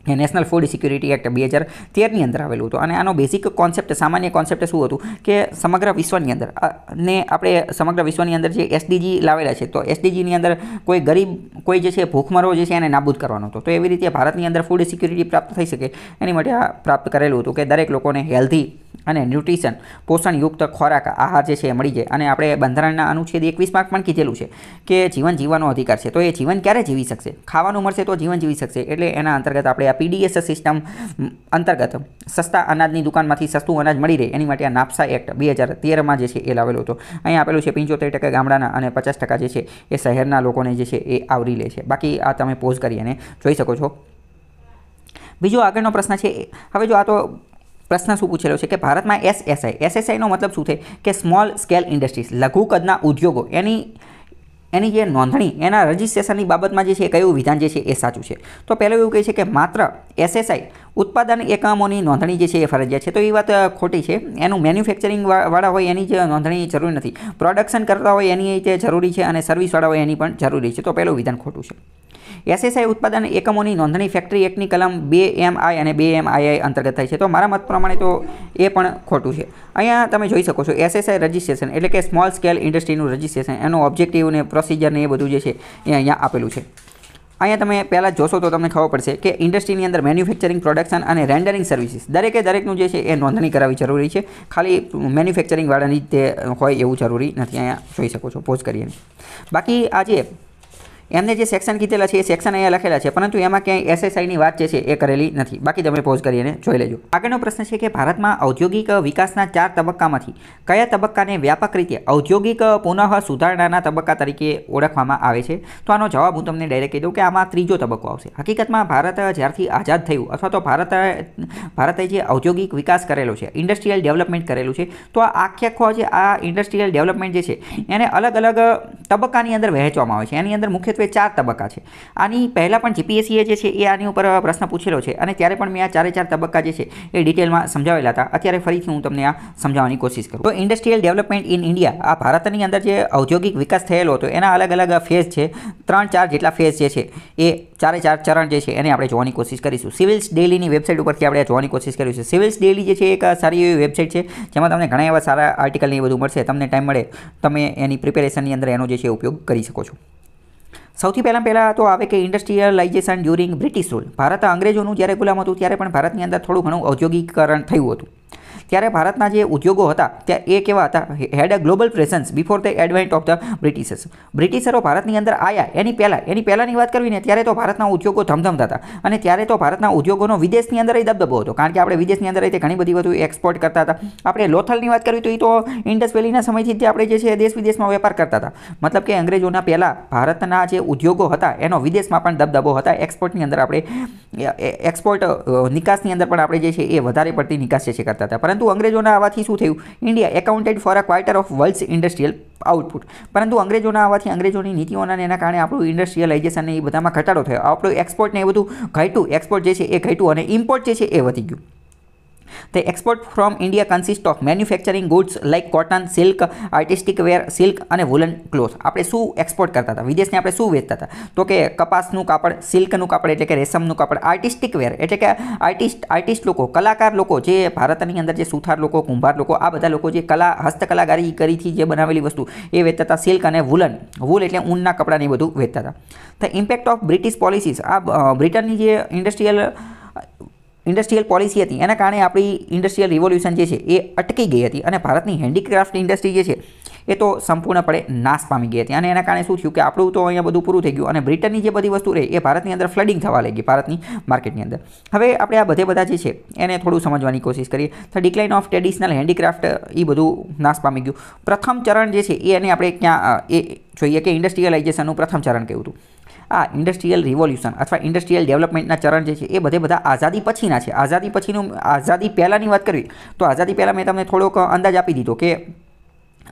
એ નેશનલ ફૂડ સિક્યુરિટી એક્ટ 2013ની અંદર આવેલું હતું. અને આનો બેઝિક કોન્સેપ્ટ, સામાન્ય કોન્સેપ્ટ શું હતું કે સમગ્ર વિશ્વની અંદર ને આપણે સમગ્ર વિશ્વની અંદર જે એસડીજી લાવેલા છે તો એસડીજીની અંદર કોઈ ગરીબ, કોઈ જે છે ભૂખમરો જે છે એને નાબૂદ કરવાનો હતો. તો એવી રીતે ભારતની અંદર ફૂડ સિક્યુરિટી પ્રાપ્ત થઈ શકે એની માટે આ પ્રાપ્ત કરેલું હતું કે દરેક લોકોને હેલ્ધી અને ન્યુટ્રિશન, પોષણયુક્ત ખોરાક, આહાર જે છે એ મળી જાય. અને આપણે બંધારણના અનુચ્છેદ 21માં પણ કીધેલું છે કે જીવન જીવવાનો અધિકાર છે. તો એ જીવન ક્યારે જીવી શકશે? ખાવાનું મળશે તો જીવન જીવી શકશે. એટલે એના અંતર્ગત આપણે આ પીડીએસ સિસ્ટમ અંતર્ગત સસ્તા અનાજની દુકાનમાંથી સસ્તું અનાજ મળી રહે એની માટે આ નાફસા એક્ટ 2013માં જે છે એ લાવેલો હતો. અહીંયા આપેલું છે 75% ગામડાના અને 50% જે છે એ શહેરના લોકોને જે છે એ આવરી લે છે. બાકી આ તમે પોઝ કરી અને જોઈ શકો છો. બીજો આગળનો પ્રશ્ન છે. હવે જો આ તો પ્રશ્ન શું પૂછેલો છે કે ભારતમાં એસએસઆઈનો મતલબ શું થાય કે સ્મોલ સ્કેલ ઇન્ડસ્ટ્રીઝ, લઘુ કદના ઉદ્યોગો, એની જે નોંધણી, એના રજિસ્ટ્રેશનની બાબતમાં જે છે કયું વિધાન જે છે એ સાચું છે? તો પહેલું એવું કહે છે કે માત્ર એસએસઆઈ ઉત્પાદન એકમોની નોંધણી જે છે એ ફરજિયાત છે. તો એ વાત ખોટી છે. એનું મેન્યુફેક્ચરિંગ વાળા હોય એની જ નોંધણી જરૂરી નથી. પ્રોડક્શન કરતા હોય એની તે જરૂરી છે અને સર્વિસવાળા હોય એની પણ જરૂરી છે. તો પહેલું વિધાન ખોટું છે. એસએસઆઈ ઉત્પાદન એકમોની નોંધણી ફેક્ટરી એક્ટની કલમ 2MI અને 2MII અંતર્ગત થાય છે. તો મારા મત પ્રમાણે તો એ પણ ખોટું છે. અહીંયા તમે જોઈ શકો છો એસએસઆઈ રજિસ્ટ્રેશન એટલે કે સ્મોલ સ્કેલ ઇન્ડસ્ટ્રીનું રજિસ્ટ્રેશન, એનો ઓબ્જેક્ટિવ ને પ્રોસિજર ને એ બધું જે છે એ અહીંયા આપેલું છે. અહીંયા તમે પહેલાં જોશો તો તમને ખબર પડશે કે ઇન્ડસ્ટ્રીની અંદર મેન્યુફેક્ચરિંગ, પ્રોડક્શન અને રેન્ડરિંગ સર્વિસીસ દરેકનું જે છે એ નોંધણી કરાવવી જરૂરી છે. ખાલી મેન્યુફેક્ચરિંગવાળાની જ તે હોય એવું જરૂરી નથી. અહીંયા જોઈ શકો છો પોઝ કરીને. બાકી આજે એમને જે સેક્શન કીધેલા છે એ સેક્શન અહીંયા લખેલા છે, પરંતુ એમાં ક્યાંય એસએસઆઈની વાત જે છે એ કરેલી નથી. બાકી તમે પોઝ કરીને જોઈ લેજો. આગળનો પ્રશ્ન છે કે ભારતમાં ઔદ્યોગિક વિકાસના 4 તબક્કામાંથી કયા તબક્કાને વ્યાપક રીતે ઔદ્યોગિક પુનઃ સુધારણાના તબક્કા તરીકે ઓળખવામાં આવે છે? તો આનો જવાબ હું તમને ડાયરેક્ટ કહી દઉં કે આમાં ત્રીજો તબક્કો આવશે. હકીકતમાં ભારત જ્યારથી આઝાદ થયું અથવા તો ભારતે જે ઔદ્યોગિક વિકાસ કરેલો છે, ઇન્ડસ્ટ્રીયલ ડેવલપમેન્ટ કરેલું છે, તો આ આખો જે આ ઇન્ડસ્ટ્રીયલ ડેવલપમેન્ટ જે છે એને અલગ અલગ તબક્કાની અંદર વહેંચવામાં આવે છે. એની અંદર મુખ્યત્વે 4 તબક્કા છે. આની પહેલાં પણ જીપીએસસીએ જે છે એ આની ઉપર પ્રશ્ન પૂછેલો છે અને ત્યારે પણ મેં આ 4 તબક્કા જે છે એ ડિટેલમાં સમજાવેલા હતા. અત્યારે ફરીથી હું તમને આ સમજાવવાની કોશિશ કરું. તો ઇન્ડસ્ટ્રીયલ ડેવલપમેન્ટ ઇન ઇન્ડિયા, આ ભારતની અંદર જે ઔદ્યોગિક વિકાસ થયેલો હતો એના અલગ અલગ ફેઝ છે. 3-4 જેટલા ફેઝ જે છે એ 4 ચરણ જે છે એને આપણે જોવાની કોશિશ કરીશું. સિવિલ્સ ડેઇલીની વેબસાઇટ ઉપરથી આપણે જોવાની કોશિશ કરીશું. સિવિલ્સ ડેઇલી જે છે એક સારી એવી વેબસાઇટ છે જેમાં તમને ઘણા એવા સારા આર્ટિકલ ને એ બધું મળશે. તમને ટાઈમ મળે તમે એની પ્રિપેરેશનની અંદર એનો જે છે ઉપયોગ કરી શકો છો. સૌથી પહેલાં તો આવે કે ઇન્ડસ્ટ્રીયલાઇઝેશન ડ્યુરિંગ બ્રિટિશ રૂલ. ભારત અંગ્રેજોનું જ્યારે ગુલામ હતું ત્યારે પણ ભારતની અંદર થોડું ઘણું ઔદ્યોગિકરણ થયું હતું. ત્યારે ભારતના જે ઉદ્યોગો હતા ત્યાં એ કેવા હતા, had a global presence before the advent of the Britishers. બ્રિટિશરો ભારતની અંદર આવ્યા એની પહેલાંની વાત કરવી ને ત્યારે તો ભારતના ઉદ્યોગો ધમધમતા હતા અને ત્યારે તો ભારતના ઉદ્યોગોનો વિદેશની અંદર દબદબો હતો, કારણ કે આપણે વિદેશની અંદર ઘણી બધી વસ્તુ એક્સપોર્ટ કરતા હતા. આપણે લોથલની વાત કરવી તો એ તો ઇન્ડસ વેલીના સમયથી જ આપણે જે છે દેશ વિદેશમાં વેપાર કરતા હતા. મતલબ કે અંગ્રેજોના પહેલાં ભારતના જે ઉદ્યોગો હતા એનો વિદેશમાં પણ દબદબો હતા. એક્સપોર્ટની અંદર આપણે એક્સપોર્ટ નિકાસની અંદર પણ આપણે જે છે એ વધારે પડતી નિકાસ જે છે કરતા હતા. પરંતુ અંગ્રેજોના આવવાથી શું થયું, India accounted for a quarter of world's industrial output. પરંતુ અંગ્રેજોના આવવાથી અંગ્રેજોની નીતિઓના એના કારણે આપણું ઇન્ડસ્ટ્રીયલાઇઝેશન એ બધામાં ઘટાડો થયો. આપણું એક્સપોર્ટ ને એ બધું ઘટ્યું, એક્સપોર્ટ જે છે એ ઘટ્યું અને ઇમ્પોર્ટ જે છે એ વધી ગયું. The export from India consists of manufacturing goods like cotton, silk, artistic wear, silk અને woolen cloth. આપણે શું એક્સપોર્ટ કરતા હતા, વિદેશને આપણે શું વેચતા હતા, તો કે કપાસનું કાપડ, સિલ્કનું કાપડ એટલે કે રેશમનું કાપડ, આર્ટિસ્ટિક વેર એટલે કે આર્ટિસ્ટ લોકો, કલાકાર લોકો, જે ભારતની અંદર જે સુથાર લોકો, કુંભાર લોકો, આ બધા લોકો જે હસ્તકલાકારી કરીથી જે બનાવેલી વસ્તુ એ વેચતા હતા. સિલ્ક અને વૂલ એટલે ઊનના કપડાને એ બધું વેચતા હતા. The impact of British policies, આ બ્રિટનની જે ઇન્ડસ્ટ્રીયલ પોલિસી હતી એના કારણે આપણી ઇન્ડસ્ટ્રીયલ રિવોલ્યુશન જે છે એ અટકી ગઈ હતી અને ભારતની હેન્ડીક્રાફ્ટ ઇન્ડસ્ટ્રી જે છે એ તો સંપૂર્ણપણે નાશ પામી ગઈ હતી. અને એના કારણે શું થયું કે આપણું તો અહીંયા બધું પૂરું થઈ ગયું અને બ્રિટનની જે બધી વસ્તુ રહી એ ભારતની અંદર ફ્લડિંગ થવા લાગી, ભારતની માર્કેટની અંદર. હવે આપણે આ બધા જે છે એને થોડું સમજવાની કોશિશ કરીએ. તો ડિક્લાઇન ઓફ ટ્રેડિશનલ હેન્ડીક્રાફ્ટ એ બધું નાશ પામી ગયું. પ્રથમ ચરણ જે છે એને આપણે ક્યાં એ જોઈએ કે ઇન્ડસ્ટ્રીયલાઇઝેશનનું પ્રથમ ચરણ કેવું હતું. આ ઇન્ડસ્ટ્રીયલ રિવોલ્યુશન અથવા ઇન્ડસ્ટ્રીયલ ડેવલપમેન્ટના ચરણ જે છે એ બધા આઝાદી પછીના છે. આઝાદી પહેલાંની વાત કરવી તો આઝાદી પહેલાં મેં તમને થોડોક અંદાજ આપી દીધો કે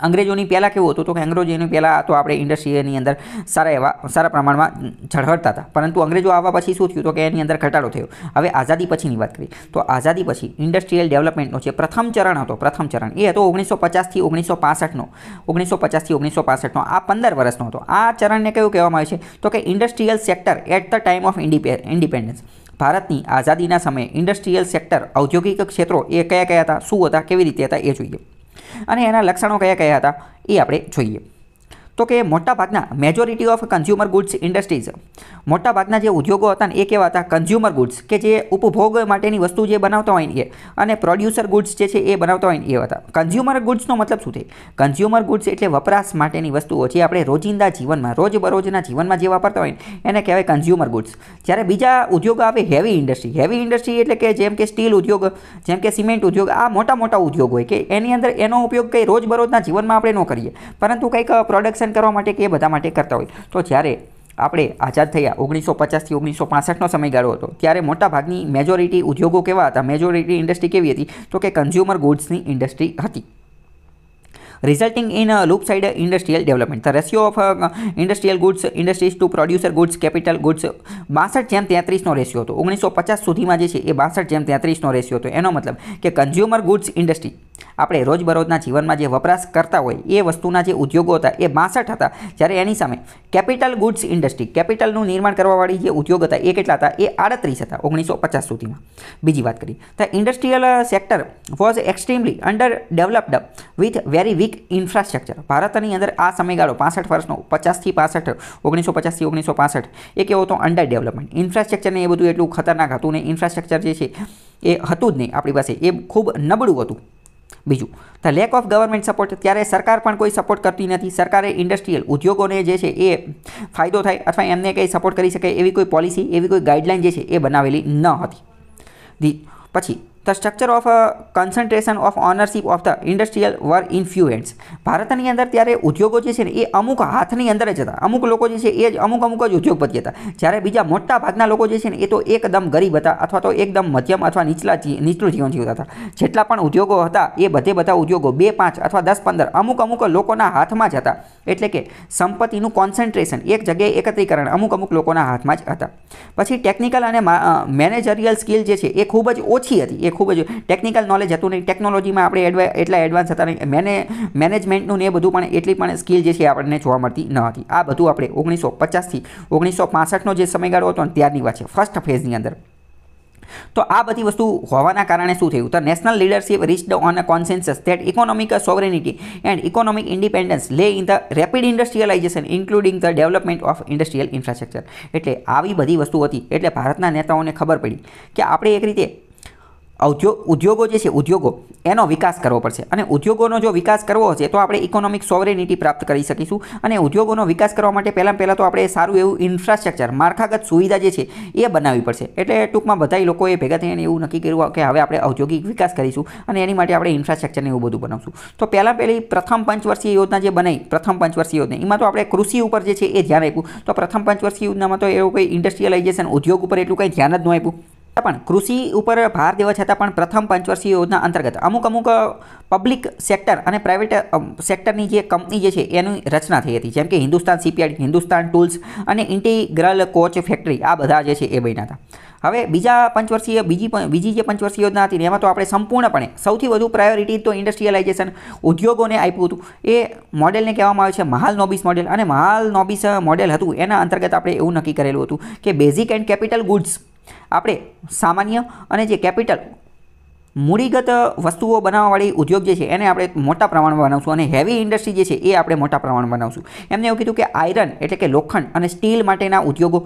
અંગ્રેજોની પહેલાં કેવું હતું, તો કે અંગ્રેજોની પહેલાં તો આપણે ઇન્ડસ્ટ્રીની અંદર સારા પ્રમાણમાં ઝળહળતા હતા. પરંતુ અંગ્રેજો આવવા પછી શું થયું, તો કે એની અંદર ઘટાડો થયો. હવે આઝાદી પછીની વાત કરીએ તો આઝાદી પછી ઇન્ડસ્ટ્રીયલ ડેવલપમેન્ટનો જે પ્રથમ ચરણ એ હતો 1950થી 1965નો. 1950થી 1965નો આ 15 વર્ષનો હતો. આ ચરણને કયું કહેવામાં આવે છે, તો કે industrial sector at the time of independence. ભારતની આઝાદીના સમયે ઇન્ડસ્ટ્રીયલ સેક્ટર, ઔદ્યોગિક ક્ષેત્રો એ કયા હતા, શું હતા, કેવી રીતે હતા એ જોઈએ. અને એના લક્ષણો કયા હતા એ આપણે જોઈએ. તો કે મોટાભાગના majority of consumer goods industries, મોટાભાગના જે ઉદ્યોગો હતા ને એ કેવા હતા, કન્ઝ્યુમર ગુડ્સ કે જે ઉપભોગ માટેની વસ્તુ જે બનાવતા હોય ને એ, અને પ્રોડ્યુસર ગુડ્સ જે છે એ બનાવતા હોય ને એ હતા. કન્ઝ્યુમર ગુડ્સનો મતલબ શું થાય, કન્ઝ્યુમર ગુડ્સ એટલે વપરાશ માટેની વસ્તુઓ જે આપણે રોજિંદા જીવનમાં, રોજબરોજના જીવનમાં જે વાપરતા હોય ને એને કહેવાય કન્ઝ્યુમર ગુડ્સ. જ્યારે બીજા ઉદ્યોગો આવે હેવી ઇન્ડસ્ટ્રી એટલે કે જેમ કે સ્ટીલ ઉદ્યોગ, જેમ કે સિમેન્ટ ઉદ્યોગ, આ મોટા ઉદ્યોગ હોય કે એની અંદર એનો ઉપયોગ કંઈ રોજબરોજના જીવનમાં આપણે ન કરીએ, પરંતુ કંઈક પ્રોડક્શન કરવા માટે કે એ બધા માટે કરતા હોય. તો જ્યારે આપણે આઝાદ થયા 1950થી 1965નો સમયગાળો હતો ત્યારે મોટાભાગની મેજોરિટી ઉદ્યોગો કેવા હતા, મેજોરિટી ઇન્ડસ્ટ્રી કેવી હતી, તો કે કન્ઝ્યુમર ગુડ્સની ઇન્ડસ્ટ્રી હતી. resulting in a loop-side industrial development. The ratio of industrial goods industries to producer goods capital goods 62:33 no ratio હતો. 1950 સુધીમાં જે છે એ 62:33 નો રેશિયો હતો. એનો મતલબ કે કન્ઝ્યુમર ગુડ્સ ઇન્ડસ્ટ્રી, આપણે રોજબરોજના જીવનમાં જે વપરાશ કરતા હોય એ વસ્તુના જે ઉદ્યોગો હતા એ 62 હતા, જ્યારે એની સામે કેપિટલ ગુડ્સ ઇન્ડસ્ટ્રી, કેપિટલનું નિર્માણ કરવાવાળી જે ઉદ્યોગ હતા એ કેટલા હતા, એ 38 હતા 1950 સુધીમાં. બીજી વાત કરી, the industrial sector was extremely under developed with very weak infrastructure. ભારતની અંદર આ સમયગાળો 65 વર્ષનો, 50થી 65, 1950થી 1965 એ કેવો હતો, અંડર ડેવલપમેન્ટ. ઇન્ફ્રાસ્ટ્રક્ચરને એ બધું એટલું ખતરનાક હતું ને, ઇન્ફ્રાસ્ટ્રક્ચર જે છે એ હતું જ નહીં આપણી પાસે, એ ખૂબ નબળું હતું. બીજું, the lack of government support, ત્યારે સરકાર પણ કોઈ સપોર્ટ કરતી નથી. સરકારે ઇન્ડસ્ટ્રીયલ ઉદ્યોગોને જે છે એ ફાયદો થાય અથવા એમને કંઈ સપોર્ટ કરી શકે એવી કોઈ પોલિસી, એવી કોઈ ગાઈડલાઇન જે છે એ બનાવેલી ન હતી. પછી the structure of concentration of ownership of the industrial var in few hands. ભારતની અંદર ત્યારે ઉદ્યોગો જે છે ને એ અમુક હાથની અંદર જ હતા. અમુક લોકો જે છે એ જ અમુક જ ઉદ્યોગપતિ હતા, જ્યારે બીજા મોટા ભાગના લોકો જે છે ને એ તો એકદમ ગરીબ હતા અથવા તો એકદમ મધ્યમ અથવા નીચલું જીવન જીવતા હતા. જેટલા પણ ઉદ્યોગો હતા એ બધા ઉદ્યોગો 2, 5 અથવા 10, 15 અમુક લોકોના હાથમાં જ હતા. એટલે કે સંપત્તિનું કોન્સન્ટ્રેશન, એક જગ્યાએ એકત્રીકરણ અમુક લોકોના હાથમાં જ હતા. પછી ટેકનિકલ અને મેનેજરિયલ સ્કિલ જે છે એ ખૂબ જ ઓછી હતી. ખૂબ જ ટેકનિકલ નોલેજ હતું નહીં, ટેકનોલોજીમાં આપણે એટલા એડવાન્સ હતા નહીં, મેનેજમેન્ટનું ને એ બધું પણ એટલી પણ સ્કિલ જે છે આપણને જોવા મળતી ન હતી. આ બધું આપણે 1950થી 1965નો જે સમયગાળો હતો ને ત્યારની વાત છે, ફર્સ્ટ ફેઝની અંદર. તો આ બધી વસ્તુ હોવાના કારણે શું થયું, તો national leadership reached on a consensus that economic sovereignty and economic independence lay in the rapid industrialisation including the development of industrial infrastructure. એટલે આવી બધી વસ્તુ હતી એટલે ભારતના નેતાઓને ખબર પડી કે આપણે એક રીતે ઉદ્યોગો જે છે ઉદ્યોગો એનો વિકાસ કરવો પડશે અને ઉદ્યોગોનો જો વિકાસ કરવો હશે તો આપણે ઇકોનોમિક સોવરેનિટી પ્રાપ્ત કરી શકીશું અને ઉદ્યોગોનો વિકાસ કરવા માટે પહેલાં તો આપણે સારું એવું ઇન્ફ્રાસ્ટ્રક્ચર માળખાગત સુવિધા જે છે એ બનાવવી પડશે. એટલે ટૂંકમાં બધા લોકોએ ભેગા થઈને એવું નક્કી કર્યું કે હવે આપણે ઔદ્યોગિક વિકાસ કરીશું અને એની માટે આપણે ઇન્ફ્રાસ્ટ્રક્ચરને એવું બધું બનાવશું. તો પહેલી પ્રથમ પંચવર્ષીય યોજના જે બનાવી પ્રથમ પંચવર્ષીય યોજના એમાં તો આપણે કૃષિ ઉપર જે છે એ ધ્યાન આપ્યું. તો પ્રથમ પંચવર્ષીય યોજનામાં તો એવું કંઈ ઇન્ડસ્ટ્રીયલાઇઝેશન ઉદ્યોગ ઉપર એટલું કંઈ ધ્યાન જ ન આપ્યું. પણ કૃષિ ઉપર ભાર દેવા છતાં પણ પ્રથમ પંચવર્ષીય યોજના અંતર્ગત અમુક પબ્લિક સેક્ટર અને પ્રાઇવેટ સેક્ટરની જે કંપની જે છે એની રચના થઈ હતી. જેમ કે હિન્દુસ્તાન શિપયાર્ડ, હિન્દુસ્તાન ટૂલ્સ અને ઇન્ટિગ્રલ કોચ ફેક્ટરી, આ બધા જે છે એ બન્યા હતા. હવે બીજી જે પંચવર્ષીય યોજના હતી એમાં તો આપણે સંપૂર્ણપણે સૌથી વધુ પ્રાયોરિટી તો ઇન્ડસ્ટ્રીયલાઇઝેશન ઉદ્યોગોને આપ્યું હતું. એ મોડેલને કહેવામાં આવે છે મહાલનોબિસ મોડેલ અને મહાલનોબિસ મોડેલ હતું એના અંતર્ગત આપણે એવું નક્કી કરેલું હતું કે બેઝિક એન્ડ કેપિટલ ગુડ્સ આપણે સામાન્ય અને જે કેપિટલ મૂડીગત વસ્તુઓ બનાવવાવાળી ઉદ્યોગ જે છે એને આપણે મોટા પ્રમાણમાં બનાવશું અને હેવી ઇન્ડસ્ટ્રી જે છે એ આપણે મોટા પ્રમાણમાં બનાવશું. એમને એવું કીધું કે આયરન એટલે કે લોખંડ અને સ્ટીલ માટેના ઉદ્યોગો,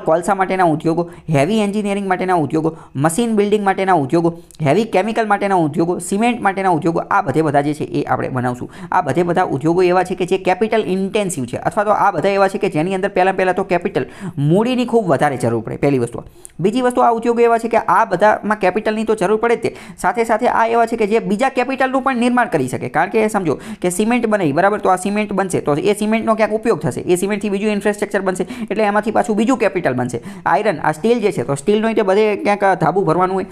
કોલસા માટેના ઉદ્યોગો, હેવી એન્જિનિયરિંગ માટેના ઉદ્યોગો, મશીન બિલ્ડિંગ માટેના ઉદ્યોગો, હેવી કેમિકલ માટેના ઉદ્યોગો, સિમેન્ટ માટેના ઉદ્યોગો, આ બધા જે છે એ આપણે બનાવશું. આ બધા ઉદ્યોગો એવા છે કે જે કેપિટલ ઇન્ટેન્સિવ છે અથવા તો આ બધા એવા છે કે જેની અંદર પહેલાં તો કેપિટલ મૂડીની ખૂબ વધારે જરૂર પડે પહેલી વસ્તુ. બીજી વસ્તુ આ ઉદ્યોગો એવા છે કે આ બધામાં કેપિટલની તો જરૂર પડે જ તે સાથે સાથે આ એવા છે કે જે બીજા કેપિટલનું પણ નિર્માણ કરી શકે. કારણ કે સમજો કે સિમેન્ટ બનાવી બરાબર, તો આ સિમેન્ટ બનશે તો એ સિમેન્ટનો ક્યાંક ઉપયોગ થશે, એ સિમેન્ટથી બીજું ઇન્ફ્રાસ્ટ્રક્ચર બનશે એટલે એમાંથી પાછું બીજું કેપિટલ બનશે. આયરન આ સ્ટીલ જે છે તો સ્ટીલનો તે બધે ક્યાંક ધાબુ ભરવાનું હોય,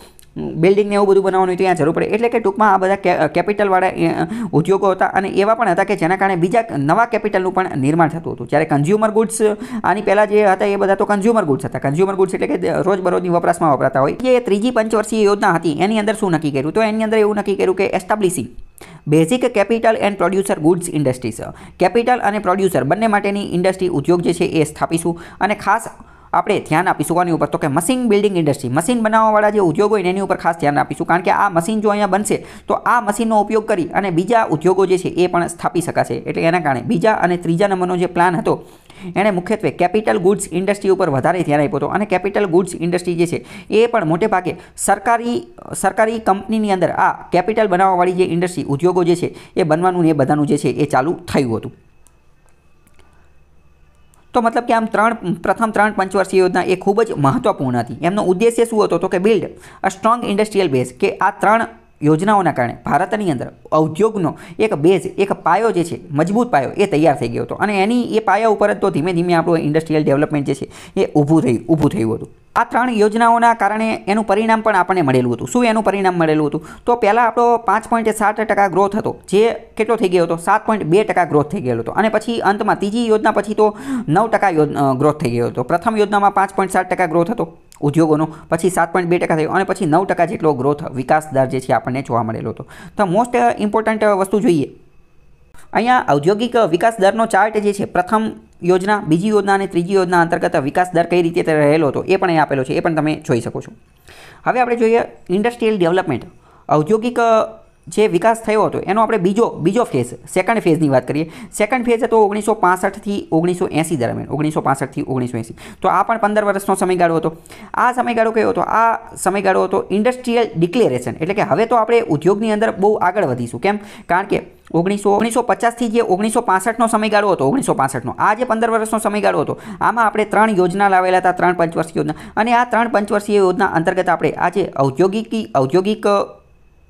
બિલ્ડિંગને એવું બધું બનાવવાનું હોય તો ત્યાં જરૂર પડે. એટલે કે ટૂંકમાં આ બધા કેપિટલવાળા ઉદ્યોગો હતા અને એવા પણ હતા કે જેના કારણે બીજા નવા કેપિટલનું પણ નિર્માણ થતું હતું. જ્યારે કન્ઝ્યુમર ગુડ્સ આની પહેલાં જે હતા એ બધા તો કન્ઝ્યુમર ગુડ્સ હતા. કન્ઝ્યુમર ગુડ્સ એટલે કે રોજબરોજની વપરાશમાં વપરાતા હોય. જે ત્રીજી પંચવર્ષીય યોજના હતી એની અંદર શું નક્કી કર્યું? તો એની અંદર એવું નક્કી કર્યું કે એસ્ટાબ્લિશિંગ basic capital and producer goods industries, capital અને પ્રોડ્યુસર બંને માટેની ઇન્ડસ્ટ્રી ઉદ્યોગ જે છે એ સ્થાપીશું અને ખાસ આપણે ધ્યાન આપીશું કોની ઉપર? તો કે મશીન બિલ્ડિંગ ઇન્ડસ્ટ્રી, મશીન બનાવવાવાળા જે ઉદ્યોગો હોય એની ઉપર ખાસ ધ્યાન આપીશું. કારણ કે આ મશીન જો અહીંયા બનશે તો આ મશીનનો ઉપયોગ કરી અને બીજા ઉદ્યોગો જે છે એ પણ સ્થાપી શકાશે. એટલે એના કારણે બીજા અને ત્રીજા નંબરનો જે પ્લાન હતો એણે મુખ્યત્વે કેપિટલ ગુડ્સ ઇન્ડસ્ટ્રી ઉપર વધારે ધ્યાન આપ્યું હતું અને કેપિટલ ગુડ્સ ઇન્ડસ્ટ્રી જે છે એ પણ મોટે ભાગે સરકારી કંપનીની અંદર આ કેપિટલ બનાવવાવાળી જે ઇન્ડસ્ટ્રી ઉદ્યોગો જે છે એ બનવાનું ને એ બધાનું જે છે એ ચાલુ થયું હતું. તો મતલબ કે આમ પ્રથમ ત્રણ પંચવર્ષીય યોજના એ ખૂબ જ મહત્વપૂર્ણ હતી. એમનો ઉદ્દેશ્ય શું હતો? તો કે build a strong industrial base, કે આ ત્રણ યોજનાઓના કારણે ભારતની અંદર ઉદ્યોગનો એક બેઝ, એક પાયો જે છે મજબૂત પાયો એ તૈયાર થઈ ગયો હતો અને એ પાયા ઉપર જ તો ધીમે ધીમે આપણું ઇન્ડસ્ટ્રીયલ ડેવલપમેન્ટ જે છે એ ઊભું થયું હતું. આ ત્રણ યોજનાઓના કારણે એનું પરિણામ પણ આપણને મળેલું હતું. શું એનું પરિણામ મળેલું હતું? તો પહેલાં આપણો 5.7% ગ્રોથ હતો, જે કેટલો થઈ ગયો હતો? 7.2% ગ્રોથ થઈ ગયેલો હતો અને પછી અંતમાં ત્રીજી યોજના પછી તો 9% ગ્રોથ થઈ ગયો હતો. પ્રથમ યોજનામાં 5.7% ગ્રોથ હતો ઉદ્યોગોનો, પછી 7.2% થયો અને પછી 9% જેટલો ગ્રોથ વિકાસ દર જે છે આપણને જોવા મળેલો હતો. તો મોસ્ટ ઇમ્પોર્ટન્ટ વસ્તુ જોઈએ અહીંયા ઔદ્યોગિક વિકાસ દરનો ચાર્ટ જે છે પ્રથમ યોજના, બીજી યોજના અને ત્રીજી યોજના અંતર્ગત વિકાસ દર કઈ રીતે રહેલો હતો એ પણ અહીં આપેલો છે, એ પણ તમે જોઈ શકો છો. હવે આપણે જોઈએ ઇન્ડસ્ટ્રીયલ ડેવલપમેન્ટ, ઔદ્યોગિક જે વિકાસ થયો હતો એનો આપણે બીજો ફેઝ, સેકન્ડ ફેઝની વાત કરીએ. સેકન્ડ ફેઝ હતો 1965થી 1980 દરમિયાન, 1965થી 1980. તો આ પણ 15 વર્ષનો સમયગાળો હતો. આ સમયગાળો કયો હતો? આ સમયગાળો હતો ઇન્ડસ્ટ્રીયલ ડિક્લેરેશન, એટલે કે હવે તો આપણે ઉદ્યોગની અંદર બહુ આગળ વધીશું. કેમ? કારણ કે 1950થી જે 1965નો સમયગાળો હતો, 1965નો આ જે 15 વર્ષનો સમયગાળો હતો આમાં આપણે 3 યોજના લાવેલા હતા, 3 પંચવર્ષીય યોજના, અને આ 3 પંચવર્ષીય યોજના અંતર્ગત આપણે આ જે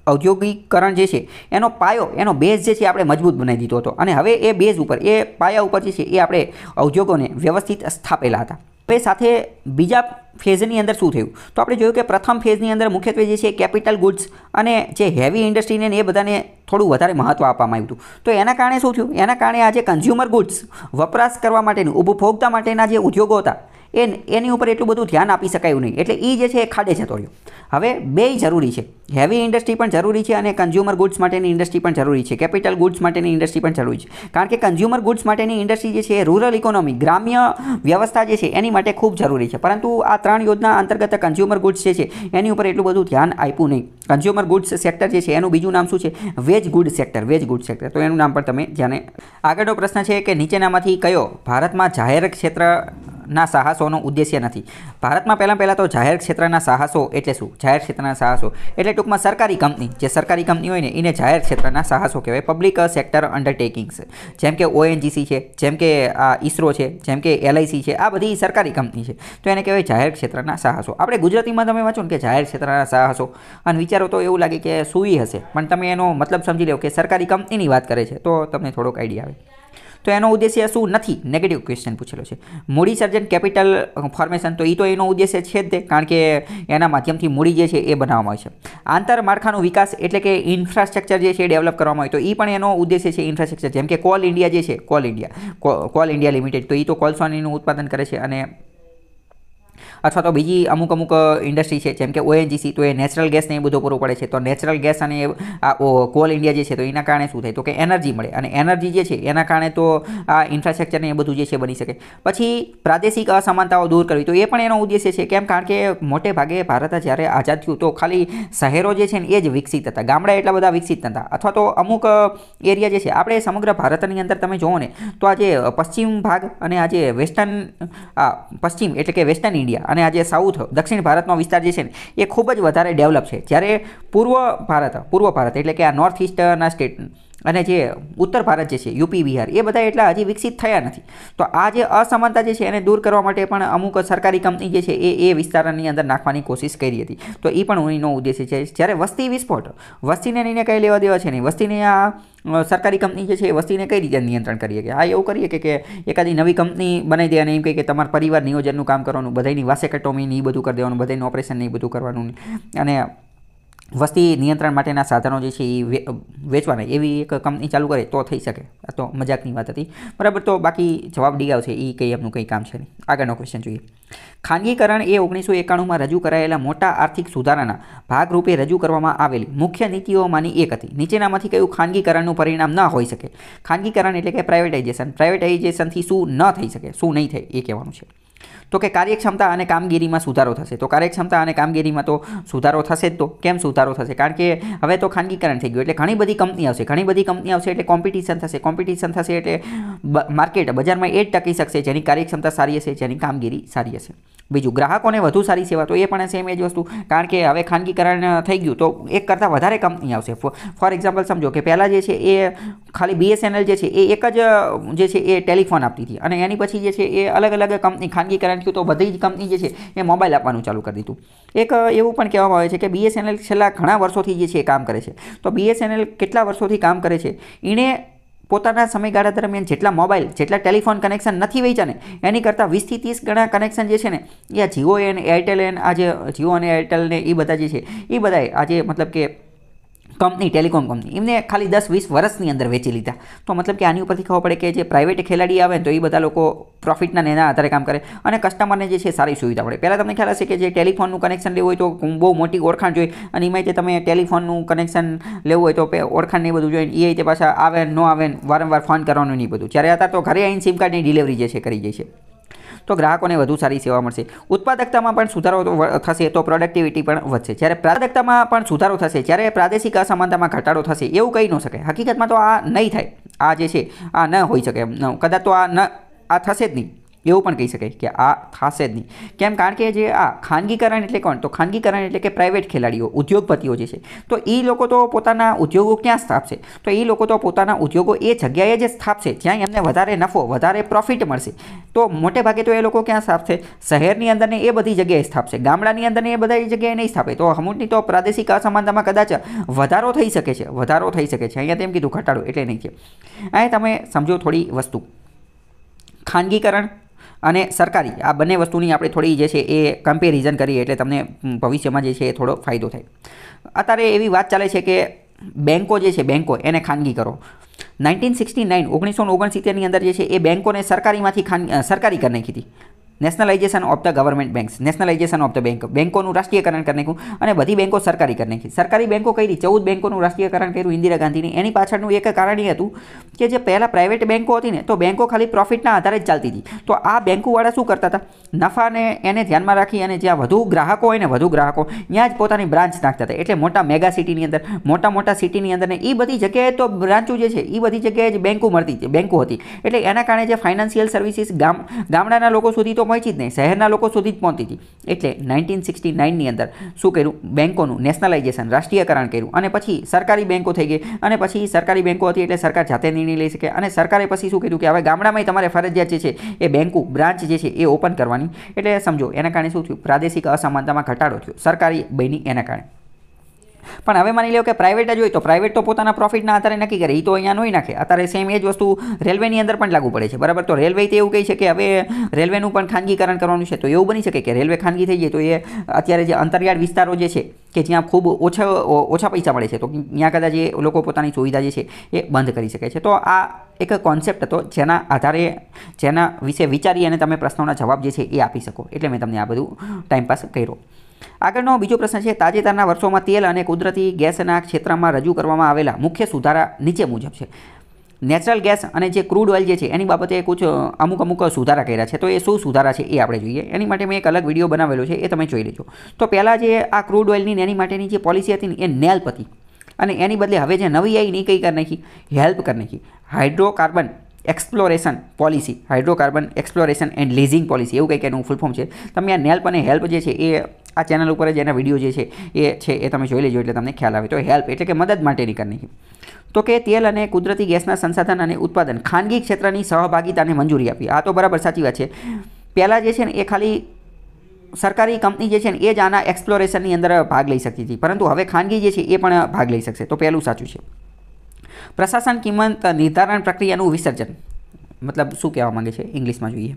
ઔદ્યોગિકરણ જે છે એનો પાયો, એનો બેઝ જે છે આપણે મજબૂત બનાવી દીધો હતો અને હવે એ બેઝ ઉપર, એ પાયા ઉપર જે છે એ આપણે ઔદ્યોગોને વ્યવસ્થિત સ્થાપેલા હતા. હવે સાથે બીજા ફેઝની અંદર શું થયું? તો આપણે જોયું કે પ્રથમ ફેઝની અંદર મુખ્યત્વે જે છે કેપિટલ ગુડ્સ અને જે હેવી ઇન્ડસ્ટ્રીને એ બધાને થોડું વધારે મહત્ત્વ આપવામાં આવ્યું હતું. તો એના કારણે શું થયું? એના કારણે આ જે કન્ઝ્યુમર ગુડ્સ, વપરાશ કરવા માટેનું, ઉપભોક્તા માટેના જે ઉદ્યોગો હતા એની ઉપર એટલું બધું ધ્યાન આપી શકાયું નહીં, એટલે એ જે છે એ ખાડે જતો રહ્યો. હવે બેય જરૂરી છે. હેવી ઇન્ડસ્ટ્રી પણ જરૂરી છે અને કન્ઝ્યુમર ગુડ્સ માટેની ઇન્ડસ્ટ્રી પણ જરૂરી છે, કેપિટલ ગુડ્સ માટેની ઇન્ડસ્ટ્રી પણ જરૂરી છે. કારણ કે કન્ઝ્યુમર ગુડ્સ માટેની ઇન્ડસ્ટ્રી જે છે એ રૂરલ ઇકોનોમી, ગ્રામ્ય વ્યવસ્થા જે છે એની માટે ખૂબ જરૂરી છે. પરંતુ આ 3 યોજના અંતર્ગત કન્ઝ્યુમર ગુડ્સ જે છે એની ઉપર એટલું બધું ધ્યાન આપ્યું નહીં. કન્ઝ્યુમર ગુડ્સ સેક્ટર જે છે એનું બીજું નામ શું છે? Veg good sector. Veg good sector, તો એનું નામ પણ તમે જાણે. આગળનો પ્રશ્ન છે કે નીચેનામાંથી કયો ભારતમાં જાહેર ક્ષેત્રના સાહસોનો ઉદ્દેશ્ય નથી? ભારતમાં પહેલાં તો જાહેર ક્ષેત્રના સાહસો એટલે શું? જાહેર ક્ષેત્રના સાહસો એટલે ટૂંકમાં સરકારી કંપની, જે સરકારી કંપની હોય ને એને જાહેર ક્ષેત્રના સાહસો કહેવાય. પબ્લિક સેક્ટર અંડરટેકિંગ્સ, જેમ કે ONGC છે, જેમ કે આ ISRO છે, જેમ કે LIC છે, આ બધી સરકારી કંપની છે, તો એને કહેવાય જાહેર ક્ષેત્રના સાહસો. આપણે ગુજરાતીમાં તમે વાંચો ને કે જાહેર ક્ષેત્રના સાહસો અને વિચારો તો એવું લાગે કે સુઈ હશે, પણ તમે એનો મતલબ સમજી લો કે સરકારી કંપનીની વાત કરે છે તો તમને થોડોક આઈડિયા આવે. તો એનો ઉદ્દેશ્ય શું નથી? નેગેટિવ ક્વેશ્ચન પૂછેલો છે. મૂડી સર્જન, કેપિટલ ફોર્મેશન, તો એ તો એનો ઉદ્દેશ્ય છે જ તે, કારણ કે એના માધ્યમથી મૂડી જે છે એ બનાવવામાં આવે છે. આંતર માળખાનો વિકાસ એટલે કે ઇન્ફ્રાસ્ટ્રક્ચર જે છે એ ડેવલપ કરવામાં આવે, તો એ પણ એનો ઉદ્દેશ્ય છે ઇન્ફ્રાસ્ટ્રક્ચર. જેમ કે કોલ ઇન્ડિયા જે છે, કોલ ઇન્ડિયા લિમિટેડ, તો એ તો કોલસાનું ઉત્પાદન કરે છે. અને અથવા તો બીજી અમુક ઇન્ડસ્ટ્રી છે જેમ કે ONGC, તો એ નેચરલ ગેસને એ બધું પૂરું પડે છે. તો નેચરલ ગેસ અને આ કોલ ઇન્ડિયા જે છે તો એના કારણે શું થાય? તો કે એનર્જી મળે, અને એનર્જી જે છે એના કારણે તો આ ઇન્ફ્રાસ્ટ્રક્ચરને એ બધું જે છે બની શકે. પછી પ્રાદેશિક અસમાનતાઓ દૂર કરવી, તો એ પણ એનો ઉદ્દેશ્ય છે. કેમ? કારણ કે મોટે ભાગે ભારત જ્યારે આઝાદ થયું તો ખાલી શહેરો જે છે ને એ જ વિકસિત હતા, ગામડા એટલા બધા વિકસિત નહોતા. અથવા તો અમુક એરિયા જે છે, આપણે સમગ્ર ભારતની અંદર તમે જુઓ ને તો આજે પશ્ચિમ ભાગ અને આજે વેસ્ટર્ન પશ્ચિમ એટલે કે વેસ્ટર્ન ઇન્ડિયા અને આજે સાઉથ દક્ષિણ ભારતનો વિસ્તાર જે છે ને એ ખૂબ જ વધારે ડેવલપ છે. જ્યારે પૂર્વ ભારત એટલે કે આ નોર્થ ઇસ્ટના સ્ટેટ અને જે ઉત્તર ભારત જે છે UP બિહાર એ બધા એટલા હજી વિકસિત થયા નથી. તો આ જે અસમાનતા જે છે એને દૂર કરવા માટે પણ અમુક સરકારી કંપની જે છે એ વિસ્તારની અંદર નાખવાની કોશિશ કરી હતી. તો એ પણ એનો ઉદ્દેશ્ય છે. જ્યારે વસ્તી વિસ્ફોટ, વસ્તીને લઈને કંઈ લેવા દેવા છે નહીં. વસ્તીને આ સરકારી કંપની જે છે એ વસ્તીને કઈ રીતે નિયંત્રણ કરીએ? કે એવું કરીએ કે એકાદી નવી કંપની બનાવી દે અને એમ કહે કે તમારા પરિવાર નિયોજનનું કામ કરવાનું, બધાની વાસેકટોમી એ બધું કરી દેવાનું, બધાનું ઓપરેશન એ બધું કરવાનું, અને વસ્તી નિયંત્રણ માટેના સાધનો જે છે એ વેચવાના, એવી એક કંપની ચાલુ કરે તો થઈ શકે. આ તો મજાકની વાત હતી, બરાબર. તો બાકી જવાબ ડી આવશે, એ કંઈ એમનું કંઈ કામ છે નહીં. આગળનો ક્વેશ્ચન જોઈએ. ખાનગીકરણ એ 1991માં રજૂ કરાયેલા મોટા આર્થિક સુધારાના ભાગરૂપે રજૂ કરવામાં આવેલી મુખ્ય નીતિઓમાંની એક હતી. નીચેનામાંથી કયું ખાનગીકરણનું પરિણામ ન હોઈ શકે? ખાનગીકરણ એટલે કે પ્રાઇવેટાઇઝેશન. પ્રાઇવેટાઇઝેશનથી શું ન થઈ શકે, શું નહીં થાય એ કહેવાનું છે. તો કે કાર્યક્ષમતા અને કામગીરીમાં સુધારો થશે. તો કાર્યક્ષમતા અને કામગીરીમાં તો સુધારો થશે જ. તો કેમ સુધારો થશે? કારણ કે હવે તો ખાનગીકરણ થઈ ગયું એટલે ઘણી બધી કંપની આવશે, એટલે કોમ્પિટિશન થશે એટલે માર્કેટ બજારમાં એ જ ટકી શકશે જેની કાર્યક્ષમતા સારી હશે, જેની કામગીરી સારી હશે. બીજું, ગ્રાહકોને વધુ સારી સેવા, તો એ પણ સેમ એ જ વસ્તુ. કારણ કે હવે ખાનગીકરણ થઈ ગયું તો એક કરતાં વધારે કંપની આવશે. ફોર એક્ઝામ્પલ સમજો કે પહેલાં જે છે એ ખાલી BSNL જે છે એ એક જ જે છે એ ટેલિફોન આપતી હતી, અને એની પછી જે છે એ અલગ કંપની ખાનગીકરણ થયું તો બધી જ કંપની જે છે એ મોબાઈલ આપવાનું ચાલુ કરી દીધું. એક એવું પણ કહેવામાં આવે છે કે BSNL છેલ્લા ઘણા વર્ષોથી જે છે એ કામ કરે છે. તો BSNL કેટલા વર્ષોથી કામ કરે છે? એણે પોતાના સમયગાળા દરમિયાન જેટલા મોબાઈલ, જેટલા ટેલિફોન કનેક્શન નથી વેચ્યા ને એની કરતાં 20 થી 30 ગણા કનેક્શન જે છે ને એ આ જીઓ અને એરટેલ આ જે જીઓ અને એરટેલ ને એ બધા જે છે એ બધાએ આજે મતલબ કે કંપની, ટેલિકોમ કંપની, એમને ખાલી 10-20 વર્ષની અંદર વેચી લીધા. તો મતલબ કે આની ઉપરથી ખબર પડે કે જે પ્રાઇવેટ ખેલાડી આવે ને તો એ બધા લોકો પ્રોફિટના એના આધારે કામ કરે અને કસ્ટમરને જે છે સારી સુવિધા મળે. પહેલાં તમને ખ્યાલ હશે કે જે ટેલિફોનનું કનેક્શન લેવું હોય તો બહુ મોટી ઓળખાણ જોઈએ, અને એમાં જે તમે ટેલિફોનનું કનેક્શન લેવું હોય તો ઓળખાણ ને બધું જોઈએ, એ રીતે પાછા આવે ન આવે, વારંવાર ફોન કરવાનું નહીં બધું. જ્યારે અત્યારે તો ઘરે આવીને સિમ કાર્ડની ડિલિવરી જે છે કરી જાય છે. તો ગ્રાહકોને વધુ સારી સેવા મળશે. ઉત્પાદકતામાં પણ સુધારો થશે તો પ્રોડક્ટિવિટી પણ વધશે. જ્યારે પ્રાદેશિકતામાં પણ સુધારો થશે, જ્યારે પ્રાદેશિક અસમાનતામાં ઘટાડો થશે, એવું કહી ન શકાય. હકીકતમાં તો આ નહીં થાય. આ જે છે આ ન હોઈ શકે, કદાચ તો આ થશે જ નહીં, એવું પણ કહી શકાય કે આ થશે જ નહીં. કેમ? કારણ કે જે આ ખાનગીકરણ એટલે કોણ? તો ખાનગીકરણ એટલે કે પ્રાઇવેટ ખેલાડીઓ, ઉદ્યોગપતિઓ જે છે, તો એ લોકો તો પોતાના ઉદ્યોગો ક્યાં સ્થાપશે? તો એ લોકો તો પોતાના ઉદ્યોગો એ જગ્યાએ જ સ્થાપશે જ્યાં એમને વધારે નફો, વધારે પ્રોફિટ મળશે. તો મોટે ભાગે તો એ લોકો ક્યાં સ્થાપશે? શહેરની અંદર ને એ બધી જગ્યાએ સ્થાપશે, ગામડાની અંદર ને એ બધી જગ્યાએ નહીં સ્થાપે. તો અમુકની તો પ્રાદેશિક અસમાનતામાં કદાચ વધારો થઈ શકે છે, અહીંયા તેમ કીધું ઘટાડો એટલે નહીં છે. અહીં તમે સમજો થોડી વસ્તુ. ખાનગીકરણ અને સરકારી, આ બંને વસ્તુની આપણે થોડી જે છે એ કમ્પેરિઝન કરીએ એટલે તમને ભવિષ્યમાં જે છે એ થોડો ફાયદો થાય. અત્યારે એવી વાત ચાલે છે કે બેન્કો જે છે, બેન્કો એને ખાનગી કરો. 1969 1969ની અંદર જે છે એ બેન્કોને સરકારી કરી નાખી હતી. Nationalisation of the government banks, nationalisation of the bank, બેંકોનું રાષ્ટ્રીયકરણ કરી નાખ્યું અને બધી બેંકો સરકારી કરી નાખી. સરકારી બેંકો કરી 14 બેંકોનું રાષ્ટ્રીયકરણ કર્યું ઇન્દિરા ગાંધીની. એની પાછળનું એક કારણ એ હતું કે જે પહેલાં પ્રાઇવેટ બેંકો હતી ને તો બેંકો ખાલી પ્રોફિટના આધારે જ ચાલતી હતી. તો આ બેંકોવાળા શું કરતા હતા, નફાને એને ધ્યાનમાં રાખી અને જ્યાં વધુ ગ્રાહકો હોય ને વધુ ગ્રાહકો ત્યાં જ પોતાની બ્રાન્ચ નાખતા હતા. એટલે મોટા મેગા સિટીની અંદર, મોટા સિટીની અંદર ને એ બધી જગ્યાએ તો બ્રાન્ચો જે છે એ બધી જગ્યાએ જ બેંકો હતી. એટલે એના કારણે જે ફાઇનાન્શિયલ સર્વિસીસ ગામડાના લોકો સુધી તો પહોંચી જ નહીં, શહેરના લોકો સુધી જ પહોંચતી હતી. એટલે 1969ની અંદર શું કર્યું, બેંકોનું નેશનલાઇઝેશન, રાષ્ટ્રીયકરણ કર્યું અને પછી સરકારી બેંકો થઈ ગઈ. અને પછી સરકારી બેંકો હતી એટલે સરકાર જાતે નિર્ણય લઈ શકે. અને સરકારે પછી શું કર્યું કે હવે ગામડામાં તમારે ફરજિયાત જે છે એ બેંકો બ્રાન્ચ જે છે એ ઓપન કરવાની. એટલે સમજો એના કારણે શું થયું, પ્રાદેશિક અસમાનતામાં ઘટાડો થયો, સરકારી બની એના કારણે. પણ હવે માની લો કે પ્રાઇવેટ જ હોય તો પ્રાઇવેટ તો પોતાના પ્રોફિટના આધારે નક્કી કરે, એ તો અહીંયા નહીં નાખે. અત્યારે સેમ એ જ વસ્તુ રેલવેની અંદર પણ લાગુ પડે છે, બરાબર. તો રેલવે તો એવું કહે છે કે હવે રેલવેનું પણ ખાનગીકરણ કરવાનું છે. તો એવું બની શકે કે રેલવે ખાનગી થઈ જાય તો એ અત્યારે જે અંતરિયાળ વિસ્તારો જે છે કે જ્યાં ખૂબ ઓછા પૈસા મળે છે તો ત્યાં કદાચ એ લોકો પોતાની સુવિધા જે છે એ બંધ કરી શકે છે. તો આ એક કોન્સેપ્ટ હતો જેના આધારે, જેના વિશે વિચારી અને તમે પ્રશ્નોના જવાબ જે છે એ આપી શકો. એટલે મેં તમને આ બધું ટાઈમપાસ કર્યો. આગળનો બીજો પ્રશ્ન છે, તાજેતરના વર્ષોમાં તેલ અને કુદરતી ગેસના ક્ષેત્રમાં રજૂ કરવામાં આવેલા મુખ્ય સુધારા નીચે મુજબ છે. નેચરલ ગેસ અને જે ક્રૂડ ઓઇલ જે છે એની બાબતે અમુક સુધારા કર્યા છે. તો એ શું સુધારા છે એ આપણે જોઈએ. એની માટે મેં એક અલગ વિડીયો બનાવેલો છે, એ તમે જોઈ લેજો. તો પહેલાં જે આ ક્રૂડ ઓઇલની એની માટેની જે પોલિસી હતી ને એ નેલ્પ હતી અને એની બદલે હવે જે નવી આવી કઈ કરી નાખી, હેલ્પ કરી નાખી, hydrocarbon exploration policy, hydrocarbon exploration and leasing policy, એવું કંઈક એનું ફૂલ ફોર્મ છે. તમે આ નેલ્પ અને હેલ્પ જે છે એ આ ચેનલ ઉપર જ એના વિડીયો જે છે એ તમે જોઈ લેજો એટલે તમને ખ્યાલ આવે. તો હેલ્પ એટલે કે મદદ માટેની કરી નાખી. તો કે તેલ અને કુદરતી ગેસના સંસાધન અને ઉત્પાદન ખાનગી ક્ષેત્રની સહભાગિતાને મંજૂરી આપી. આ તો બરાબર સાચી વાત છે. પહેલાં જે છે ને એ ખાલી સરકારી કંપની જે છે ને એ જ આના એક્સપ્લોરેશનની અંદર ભાગ લઈ શકતી હતી, પરંતુ હવે ખાનગી જે છે એ પણ ભાગ લઈ શકશે. તો પહેલું સાચું છે. પ્રશાસન કિંમત નિર્ધારણ પ્રક્રિયાનું વિસર્જન, મતલબ શું કહેવા માંગે છે ઇંગ્લિશમાં જોઈએ.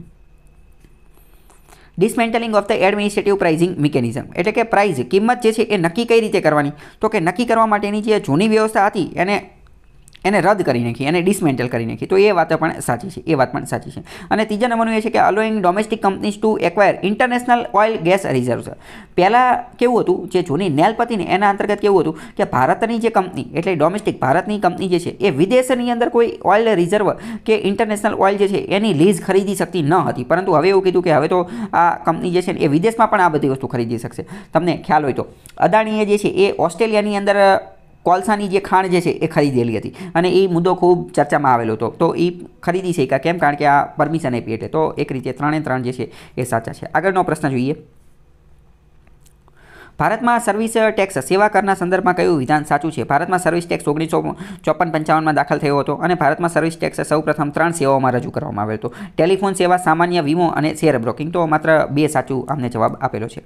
Dismantling of the administrative pricing mechanism, એટલે કે પ્રાઇઝ કિંમત જે છે એ નક્કી કઈ રીતે કરવાની, તો કે નક્કી કરવા માટેની જે જૂની વ્યવસ્થા હતી એને રદ કરી નાખી, એને ડિસમેન્ટલ કરી નાખી. તો એ વાત પણ સાચી છે, એ વાત પણ સાચી છે. અને ત્રીજા નંબરનું એ છે કે allowing domestic companies to acquire international oil gas reserves. પહેલાં કેવું હતું, જે જૂની નેલ્પ હતી ને એના અંતર્ગત કેવું હતું કે ભારતની જે કંપની એટલે ડોમેસ્ટિક ભારતની કંપની જે છે એ વિદેશની અંદર કોઈ ઓઇલ રિઝર્વ કે ઇન્ટરનેશનલ ઓઇલ જે છે એની લીઝ ખરીદી શકતી ન હતી. પરંતુ હવે એવું કીધું કે હવે તો આ કંપની જે છે એ વિદેશમાં પણ આ બધી વસ્તુ ખરીદી શકશે. તમને ખ્યાલ હોય તો અદાણીએ જે છે એ ઓસ્ટ્રેલિયાની અંદર કોલસાની જે ખાણ જે છે એ ખરીદેલી હતી અને એ મુદ્દો ખૂબ ચર્ચામાં આવેલો હતો. તો એ ખરીદી શક્યા કેમ, કારણ કે આ પરમિશન આપી એટલે. તો એક રીતે 3 જે છે એ સાચા છે. આગળનો પ્રશ્ન જોઈએ. ભારતમાં સર્વિસ ટેક્સ સેવા કરના સંદર્ભમાં કયું વિધાન સાચું છે? ભારતમાં સર્વિસ ટેક્સ 1954-55માં દાખલ થયો હતો અને ભારતમાં સર્વિસ ટેક્સ સૌપ્રથમ 3 સેવાઓમાં રજૂ કરવામાં આવ્યો હતો, ટેલિફોન સેવા, સામાન્ય વીમો અને શેર બ્રોકિંગ. તો માત્ર 2 સાચું અમને જવાબ આપેલો છે.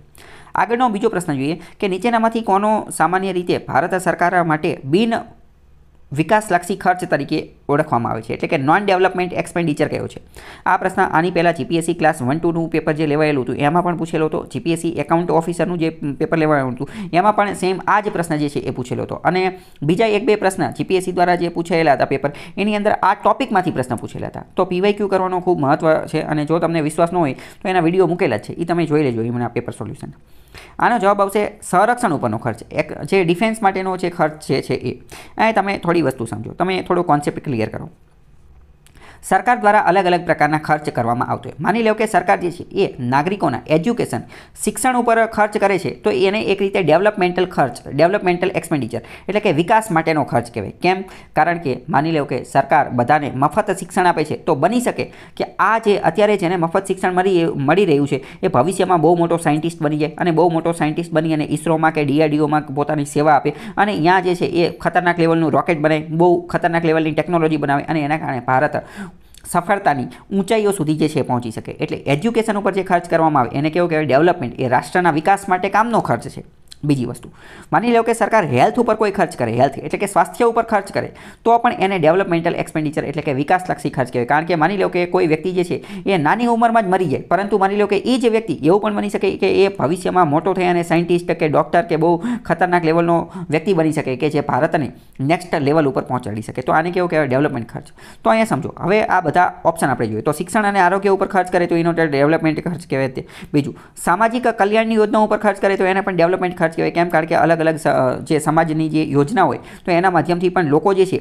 આગળનો બીજો પ્રશ્ન જોઈએ કે નીચેનામાંથી કોનો સામાન્ય રીતે ભારત સરકાર માટે બિન વિકાસલક્ષી ખર્ચ તરીકે ઓળખવામાં આવે છે, એટલે કે નોન ડેવલપમેન્ટ એક્સપેન્ડિચર કયો છે? આ પ્રશ્ન આની પહેલાં જીપીએસસી ક્લાસ 1-2નું પેપર જે લેવાયેલું હતું એમાં પણ પૂછેલો હતો. જીપીએસસી એકાઉન્ટ ઓફિસરનું જે પેપર લેવાયું હતું એમાં પણ સેમ આ જ પ્રશ્ન જે છે એ પૂછેલો હતો. અને બીજા 1-2 પ્રશ્ન જીપીએસસી દ્વારા જે પૂછાયેલા હતા પેપર એની અંદર આ ટોપિકમાંથી પ્રશ્ન પૂછેલા હતા. તો પીવાયક્યુ કરવાનો ખૂબ મહત્વ છે અને જો તમને વિશ્વાસ ન હોય તો એના વિડીયો મૂકેલા જ છે, એ તમે જોઈ લેજો એમના પેપર સોલ્યુશન. આનો જવાબ આવશે સંરક્ષણ ઉપરનો ખર્ચ, જે ડિફેન્સ માટેનો જે ખર્ચ છે એ. અહીં તમે થોડી વસ્તુ સમજો, તમે થોડો કોન્સેપ્ટ ક્લિયર કરો. સરકાર દ્વારા અલગ અલગ પ્રકારના ખર્ચ કરવામાં આવતો હોય. માની લો કે સરકાર જે છે એ નાગરિકોના એજ્યુકેશન, શિક્ષણ ઉપર ખર્ચ કરે છે તો એને એક રીતે ડેવલપમેન્ટલ ખર્ચ, ડેવલપમેન્ટલ એક્સપેન્ડિચર એટલે કે વિકાસ માટેનો ખર્ચ કહેવાય. કેમ? કારણ કે માની લો કે સરકાર બધાને મફત શિક્ષણ આપે છે તો બની શકે કે આ જે અત્યારે જેને મફત શિક્ષણ મળી રહ્યું છે એ ભવિષ્યમાં બહુ મોટો સાયન્ટિસ્ટ બની જાય અને બહુ મોટો સાયન્ટિસ્ટ બની અને ઇસરોમાં કે DRDOમાં પોતાની સેવા આપે અને અહીંયા જે છે એ ખતરનાક લેવલનું રોકેટ બનાવે, બહુ ખતરનાક લેવલની ટેકનોલોજી બનાવે અને એના કારણે ભારત સફળતાની ઊંચાઈઓ સુધી જે છે પહોંચી શકે. એટલે એજ્યુકેશન ઉપર જે ખર્ચ કરવામાં આવે એને કેવું કહેવાય? ડેવલપમેન્ટ. એ રાષ્ટ્રના વિકાસ માટે કામનો ખર્ચ છે. બીજી વસ્તુ, માની લો કે સરકાર હેલ્થ ઉપર કોઈ ખર્ચ કરે, હેલ્થ એટલે કે સ્વાસ્થ્ય ઉપર ખર્ચ કરે તો પણ એને ડેવલપમેન્ટલ એક્સપેન્ડિચર એટલે કે વિકાસલક્ષી ખર્ચ કહેવાય. કારણ કે માની લો કે કોઈ વ્યક્તિ જે છે એ નાની ઉંમરમાં જ મરી જાય, પરંતુ માની લો કે એ જે વ્યક્તિ એવું પણ બની શકે કે એ ભવિષ્યમાં મોટો થઈ અને સાયન્ટિસ્ટ કે ડૉક્ટર કે બહુ ખતરનાક લેવલનો વ્યક્તિ બની શકે કે જે ભારતને નેક્સ્ટ લેવલ ઉપર પહોંચાડી શકે. તો આને કેવું કહેવાય? ડેવલપમેન્ટ ખર્ચ. તો અહીંયા સમજો, હવે આ બધા ઓપ્શન આપણે જોઈએ તો શિક્ષણ અને આરોગ્ય ઉપર ખર્ચ કરે તો એનો ડેવલપમેન્ટ ખર્ચ કહેવાય. બીજું, સામાજિક કલ્યાણની યોજનાઓ ઉપર ખર્ચ કરે તો એને પણ ડેવલપમેન્ટ ખર્ચ કહેવાય. કેમ? કારણ કે અલગ અલગ જે સમાજની જે યોજના હોય તો એના માધ્યમથી પણ લોકો જે છે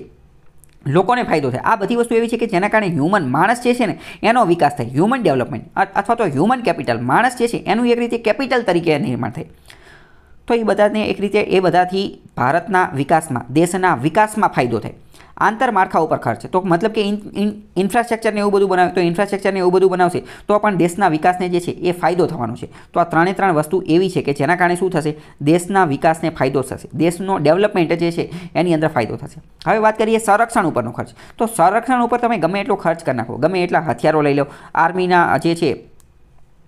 લોકોને ફાયદો થાય. આ બધી વસ્તુ એવી છે કે જેના કારણે હ્યુમન માણસ જે છે ને એનો વિકાસ થાય, હ્યુમન ડેવલપમેન્ટ અથવા તો હ્યુમન કેપિટલ, માણસ જે છે એનું એક રીતે કેપિટલ તરીકે નિર્માણ થાય. તો એ બધાને એક રીતે એ બધાથી ભારતના વિકાસમાં, દેશના વિકાસમાં ફાયદો થાય. આંતરમાળખા ઉપર ખર્ચ, તો મતલબ કે ઇન્ફ્રાસ્ટ્રક્ચરને એવું બધું બનાવે તો ઇન્ફ્રાસ્ટ્રક્ચરને એવું બધું બનાવશે તો પણ દેશના વિકાસને જે છે એ ફાયદો થવાનો છે. તો આ ત્રણ વસ્તુ એવી છે કે જેના કારણે શું થશે? દેશના વિકાસને ફાયદો થશે, દેશનો ડેવલપમેન્ટ જે છે એની અંદર ફાયદો થશે. હવે વાત કરીએ સંરક્ષણ ઉપરનો ખર્ચ. તો સંરક્ષણ ઉપર તમે ગમે એટલો ખર્ચ કરી નાખો, ગમે એટલા હથિયારો લઈ લો, આર્મીના જે છે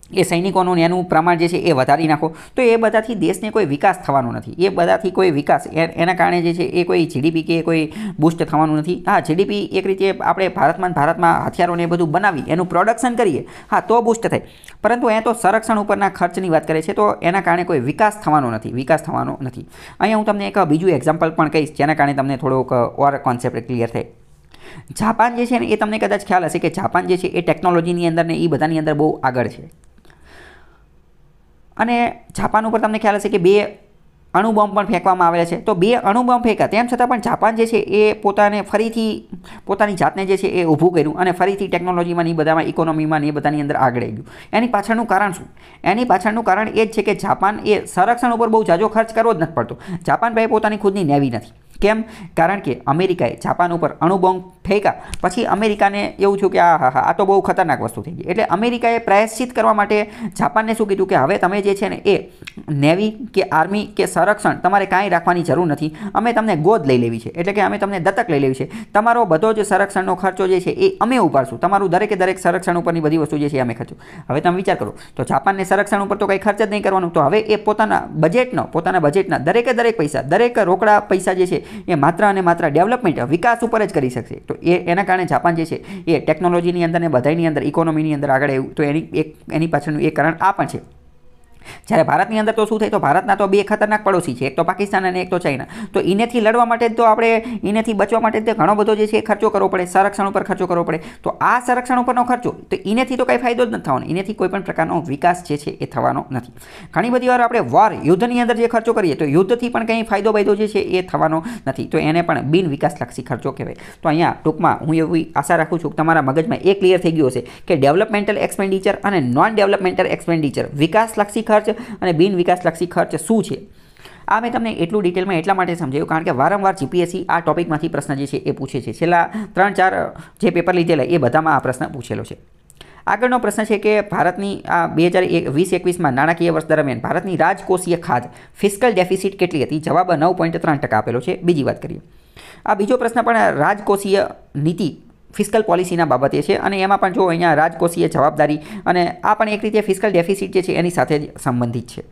એ સૈનિકોનું એનું પ્રમાણ જે છે એ વધારી નાખો તો એ બધાથી દેશને કોઈ વિકાસ થવાનો નથી. એ બધાથી કોઈ વિકાસ એના કારણે જે છે એ કોઈ જીડીપી કે કોઈ બૂસ્ટ થવાનું નથી. હા, જીડીપી એક રીતે આપણે ભારતમાં હથિયારોને એ બધું બનાવી એનું પ્રોડક્શન કરીએ, હા તો બૂસ્ટ થાય. પરંતુ અહીંયા તો સંરક્ષણ ઉપરના ખર્ચની વાત કરે છે તો એના કારણે કોઈ વિકાસ થવાનો નથી. અહીંયા હું તમને એક બીજું એક્ઝામ્પલ પણ કહીશ જેના કારણે તમને થોડોક ઓર કોન્સેપ્ટ ક્લિયર થાય. જાપાન જે છે ને એ તમને કદાચ ખ્યાલ હશે કે જાપાન જે છે એ ટેકનોલોજીની અંદર ને એ બધાની અંદર બહુ આગળ છે. અને જાપાન ઉપર તમને ખ્યાલ હશે કે 2 અણુબોમ્બ પણ ફેંકવામાં આવેલા છે. તો 2 અણુબોમ્બ ફેંક્યા તેમ છતાં પણ જાપાન જે છે એ પોતાને ફરીથી પોતાની જાતને જે છે એ ઊભું કર્યું અને ફરીથી ટેકનોલોજીમાં ને બધામાં, ઇકોનોમીમાં ને એ બધાની અંદર આગળ આવી ગયું. એની પાછળનું કારણ શું? એની પાછળનું કારણ એ જ છે કે જાપાન એ સંરક્ષણ ઉપર બહુ જાજો ખર્ચ કરવો જ નથી પડતો. જાપાન ભાઈ પોતાની ખુદની નેવી નથી. કેમ? કારણ કે અમેરિકાએ જાપાન ઉપર અણુબોમ્બ ફેંક્યા પછી અમેરિકાને એવું થયું કે આ તો બહુ ખતરનાક વસ્તુ થઈ ગઈ. એટલે અમેરિકાએ પ્રાયશ્ચિત કરવા માટે જાપાનને શું કીધું કે હવે તમે જે છે ને એ નેવી કે આર્મી કે સંરક્ષણ તમારે કાંઈ રાખવાની જરૂર નથી, અમે તમને ગોદ લઈ લેવી છે, એટલે કે અમે તમને દત્તક લઈ લેવી છે. તમારો બધો જ સંરક્ષણનો ખર્ચો જે છે એ અમે ઉપાડશું, તમારું દરેકે દરેક સંરક્ષણ ઉપરની બધી વસ્તુ જે છે અમે ખર્ચો. હવે તમે વિચાર કરો તો જાપાનને સંરક્ષણ ઉપર તો કંઈ ખર્ચ જ નહીં કરવાનું, તો હવે એ પોતાના બજેટના દરેકે દરેક પૈસા, દરેક રોકડા પૈસા જે છે એ માત્ર અને માત્ર ડેવલપમેન્ટ, વિકાસ ઉપર જ કરી શકશે. તો એના કારણે જાપાન જે છે એ ટેકનોલોજીની અંદર ને બધાની અંદર, ઇકોનોમીની અંદર આગળ આવ્યું. તો એની પાછળનું એક કારણ આ પણ છે. જ્યારે ભારતની અંદર તો શું થાય? તો ભારતના તો 2 ખતરનાક પડોશી છે, એક તો પાકિસ્તાન અને એક તો ચાઇના. તો એનેથી લડવા માટે તો આપણે એનેથી બચવા માટે તો ઘણો બધો જે છે ખર્ચો કરવો પડે, સંરક્ષણ ઉપર ખર્ચો કરવો પડે. તો આ સંરક્ષણ ઉપરનો ખર્ચો તો એનેથી તો કંઈ ફાયદો જ નથી થવાનો, એનેથી કોઈ પણ પ્રકારનો વિકાસ જે છે એ થવાનો નથી. ઘણી બધી વાર આપણે યુદ્ધની અંદર જે ખર્ચો કરીએ તો યુદ્ધથી પણ કંઈ ફાયદો જે છે એ થવાનો નથી. તો એને પણ બિન વિકાસલક્ષી ખર્ચો કહેવાય. તો અહીંયા ટૂંકમાં હું એવી આશા રાખું છું કે તમારા મગજમાં એ ક્લિયર થઈ ગયું હશે કે ડેવલપમેન્ટલ એક્સપેન્ડિચર અને નોન ડેવલપમેન્ટલ એક્સપેન્ડિચર, વિકાસલક્ષી ખર્ચ અને બિન વિકાસલક્ષી ખર્ચ શું છે. આ મેં તમને એટલું ડિટેલમાં એટલા માટે સમજાવ્યું કારણ કે વારંવાર જીપીએસસી આ ટોપિકમાંથી પ્રશ્ન જે છે એ પૂછે છે. છેલ્લા 3-4 જે પેપર લીધેલા એ બધામાં આ પ્રશ્ન પૂછેલો છે. આગળનો પ્રશ્ન છે કે ભારતની આ 2020-21માં નાણાકીય વર્ષ દરમિયાન ભારતની રાજકોષીય ખાધ ફિસ્કલ ડેફિસિટ કેટલી હતી? જવાબ 9.3% આપેલો છે. બીજી વાત કરીએ, આ બીજો પ્રશ્ન પણ રાજકોષીય નીતિ, ફિસ્કલ પોલિસીના બાબતે છે અને એમાં પણ જો અહીંયા રાજકોષીય જવાબદારી અને આ પણ એક રીતે ફિસ્કલ ડેફિસિટ જે છે એની સાથે જ સંબંધિત છે.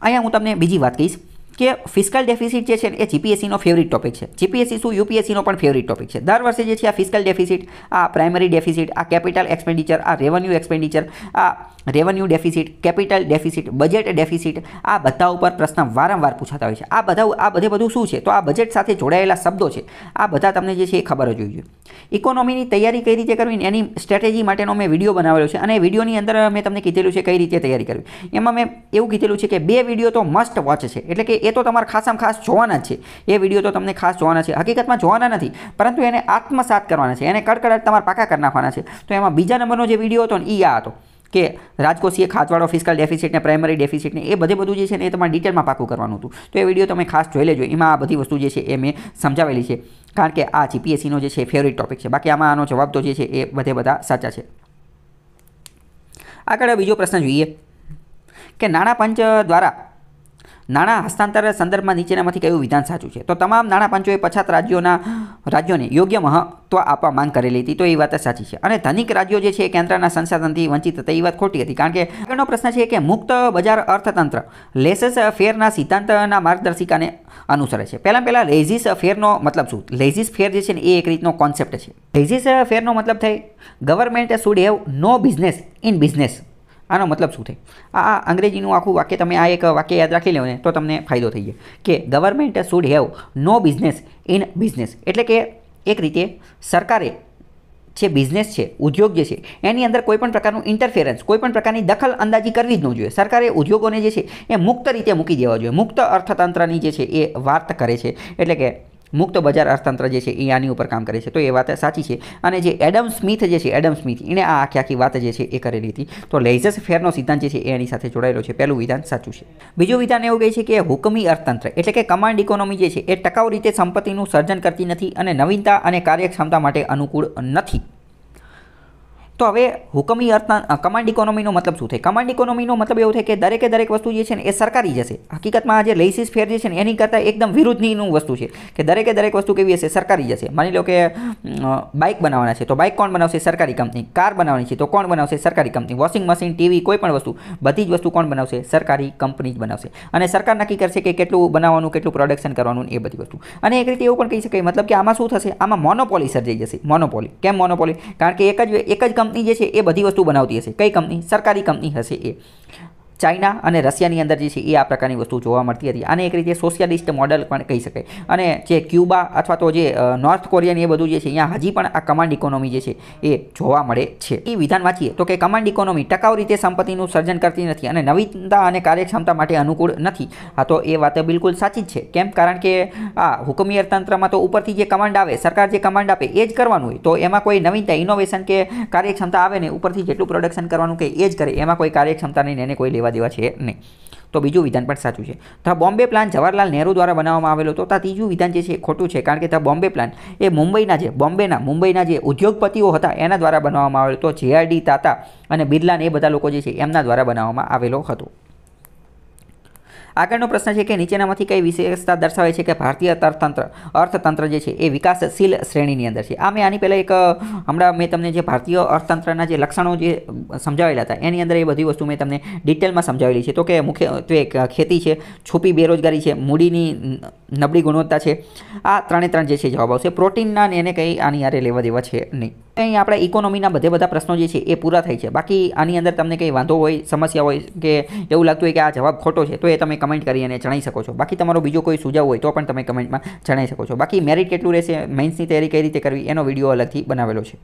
અહીંયા હું તમને બીજી વાત કહીશ કે ફિસ્કલ ડેફિસિટ જે છે એ જીપીએસસીનો ફેવરિટ ટોપિક છે. જીપીએસસી શું યુપીએસસીનો પણ ફેવરિટ ટોપિક છે. દર વર્ષે જે છે આ ફિસ્કલ ડેફિસિટ, આ પ્રાઇમરી ડેફિસિટ, આ કેપિટલ એક્સપેન્ડિચર, આ રેવન્યુ એક્સપેન્ડિચર, આ revenue deficit, capital deficit, budget deficit, આ બધા ઉપર પ્રશ્ન વારંવાર પૂછાતા હોય છે. આ બધું શું છે? તો આ બજેટ સાથે જોડાયેલા શબ્દો છે. આ બધા તમને જે છે એ ખબર જ હોવી જોઈએ. ઇકોનોમીની તૈયારી કઈ રીતે કરવી એની સ્ટ્રેટેજી માટેનો મેં વિડીયો બનાવેલો છે અને વિડીયોની અંદર મેં તમને કીધેલું છે કઈ રીતે તૈયારી કરવી. એમાં મેં એવું કીધેલું છે કે 2 વિડીયો તો મસ્ટ વોચ છે, એટલે કે એ તો તમારે ખાસમાં ખાસ જોવાના જ છે. એ વિડીયો તો તમને ખાસ જોવાના છે. હકીકતમાં જોવાના નથી, પરંતુ એને આત્મસાત કરવાના છે, એને કડકડાટ તમારે પાકા કરી નાખવાના છે. તો એમાં બીજા નંબરનો જે વિડીયો હતો ને એ આ હતો કે રાજકોષીય ખાતવાળો ફિસ્કલ ડેફિસિટ ને પ્રાઇમરી ડેફિસિટ ને એ બધું જે છે ને એ તમારે ડિટેલમાં પાકું કરવાનું હતું. તો એ વિડીયો તમે ખાસ જોઈ લેજો. એમાં આ બધી વસ્તુ જે છે એ મેં સમજાવેલી છે કારણ કે આ જીપીએસસીનો જે છે ફેવરિટ ટોપિક છે. બાકી આમાં આનો જવાબ તો જે છે એ બધા સાચા છે. આગળ બીજો પ્રશ્ન જોઈએ કે નાણાં પંચ દ્વારા નાણાં હસ્તાંતર સંદર્ભમાં નીચેનામાંથી કયું વિધાન સાચું છે? તો તમામ નાણાં પંચોએ પછાત રાજ્યોને યોગ્ય મહત્વ આપવા માંગ કરેલી હતી, તો એ વાત સાચી છે. અને ધનિક રાજ્યો જે છે કેન્દ્રના સંસાધનથી વંચિત હતા, એ વાત ખોટી હતી. કારણ કે આગળનો પ્રશ્ન છે કે મુક્ત બજાર અર્થતંત્ર લેસેસ ફેરના સિદ્ધાંતના માર્ગદર્શિકાને અનુસરે છે. પહેલાં લેઝીસ ફેરનો મતલબ શું? લેઝીસ ફેર જે છે ને એ એક રીતનો કોન્સેપ્ટ છે. લેઝીસ ફેરનો મતલબ થાય government should have no business in business. આનો મતલબ શું થાય? આ અંગ્રેજીનું આખું વાક્ય તમે આ એક વાક્ય યાદ રાખી લો ને તો તમને ફાયદો થઈ જાય કે government should have no business in business. એટલે કે એક રીતે સરકારે જે બિઝનેસ છે, ઉદ્યોગ જે છે, એની અંદર કોઈપણ પ્રકારનું ઇન્ટરફેરન્સ, કોઈપણ પ્રકારની દખલ અંદાજી કરવી જ ન જોઈએ. સરકારે ઉદ્યોગોને જે છે એ મુક્ત રીતે મૂકી દેવા જોઈએ. મુક્ત અર્થતંત્રની જે છે એ વાત કરે છે. એટલે કે મુક્ત બજાર અર્થતંત્ર જે છે એ આની ઉપર કામ કરે છે, તો એ વાત સાચી છે. અને જે એડમ સ્મિથ જે છે, એડમ સ્મિથ એણે આ આખી વાત જે છે એ કરેલી હતી. તો લેઝસ ફેરનો સિદ્ધાંત જે છે એ એની સાથે જોડાયેલો છે. પહેલું વિધાન સાચું છે. બીજું વિધાન એવું કહે છે કે હુકમી અર્થતંત્ર એટલે કે કમાન્ડ ઇકોનોમી જે છે એ ટકાઉ રીતે સંપત્તિનું સર્જન કરતી નથી અને નવીનતા અને કાર્યક્ષમતા માટે અનુકૂળ નથી. તો હવે હુકમી કમાન્ડ ઇકોનોમીનો મતલબ શું થાય? કમાન્ડ ઇકોનોમીનો મતલબ એવું થાય કે દરેક વસ્તુ જે છે ને એ સરકારી જશે. હકીકતમાં આ જે લેઝીસ ફેર જે છે ને એની કરતાં એકદમ વિરુદ્ધનું વસ્તુ છે કે દરેક વસ્તુ કેવી હશે? સરકારી જશે. માની લો કે બાઇક બનાવવાના છે તો બાઇક કોણ બનાવશે? સરકારી કંપની. કાર બનાવવાની છે તો કોણ બનાવશે? સરકારી કંપની. વોશિંગ મશીન, ટીવી, કોઈ પણ વસ્તુ, બધી જ વસ્તુ કોણ બનાવશે? સરકારી કંપની જ બનાવશે. અને સરકાર નક્કી કરશે કે કેટલું બનાવવાનું, કેટલું પ્રોડક્શન કરવાનું, એ બધી વસ્તુ. અને એક રીતે એવું પણ કહી શકાય મતલબ કે આમાં શું થશે? આમાં મોનોપોલી સર્જાઈ જશે. મોનોપોલી. કેમ મોનોપોલી? કારણ કે એક જ કંપની જે છે એ બધી વસ્તુ બનાવતી હશે. કઈ કંપની? સરકારી કંપની હશે એ. ચાઇના અને રશિયાની અંદર જે છે એ આ પ્રકારની વસ્તુ જોવા મળતી હતી. આને એક રીતે સોશિયાલિસ્ટ મોડલ પણ કહી શકાય. અને જે ક્યુબા અથવા તો જે નોર્થ કોરિયાની એ બધું જે છે અહીંયા હજી પણ આ કમાન્ડ ઇકોનોમી જે છે એ જોવા મળે છે. એ વિધાન વાંચીએ તો કે કમાન્ડ ઇકોનોમી ટકાઉ રીતે સંપત્તિનું સર્જન કરતી નથી અને નવીનતા અને કાર્યક્ષમતા માટે અનુકૂળ નથી. હા, તો એ વાત બિલકુલ સાચી જ છે. કેમ? કારણ કે આ હુકમી અર્થતંત્રમાં તો ઉપરથી જે કમાન્ડ આવે, સરકાર જે કમાન્ડ આપે એ જ કરવાનું હોય. તો એમાં કોઈ નવીનતા, ઇનોવેશન કે કાર્યક્ષમતા આવે ને ઉપરથી જેટલું પ્રોડક્શન કરવાનું કે એ જ કરે, એમાં કોઈ કાર્યક્ષમતા નહીં, એને કોઈ દેવા છે નહીં. તો બીજું વિધાન પણ સાચું છે. તો બોમ્બે પ્લાન જવાહરલાલ નહેરુ દ્વારા બનાવવામાં આવેલો હતો. તો ત્રીજું વિધાન જે છે ખોટું છે. કારણ કે બોમ્બે પ્લાન એ મુંબઈના જે ઉદ્યોગપતિઓ હતા એના દ્વારા બનાવવામાં આવેલો હતો. JRD તાતા અને બિરલા એ બધા લોકો જે છે એમના દ્વારા બનાવવામાં આવેલો હતો. આગળનો પ્રશ્ન છે કે નીચેનામાંથી કઈ વિશેષતા દર્શાવે છે કે ભારતીય અર્થતંત્ર જે છે એ વિકાસશીલ શ્રેણીની અંદર છે? આ મેં આની પહેલાં હમણાં મેં તમને જે ભારતીય અર્થતંત્રના જે લક્ષણો જે સમજાવેલા હતા એની અંદર એ બધી વસ્તુ મેં તમને ડિટેલમાં સમજાવેલી છે. તો કે મુખ્યત્વે ખેતી છે, છુપી બેરોજગારી છે, મૂડીની નબળી ગુણવત્તા છે. આ ત્રણે જે છે જવાબ આવશે. પ્રોટીનના ને એને કંઈ આની યારે લેવા દેવા છે નહીં. અહીં આપણા ઇકોનોમીના બધા પ્રશ્નો જે છે એ પૂરા થાય છે. બાકી આની અંદર તમને કંઈ વાંધો હોય, સમસ્યા હોય કે એવું લાગતું હોય કે આ જવાબ ખોટો છે તો એ તમે કમેન્ટ કરી અને જણાવી શકો છો. બાકી તમારો બીજો કોઈ સુઝાવ હોય તો પણ તમે કમેન્ટમાં જણાવી શકો છો. બાકી મેરિટ કેટલું રહેશે, મેઇન્સની તૈયારી કઈ રીતે કરવી એનો વિડીયો અલગથી બનાવેલો છે.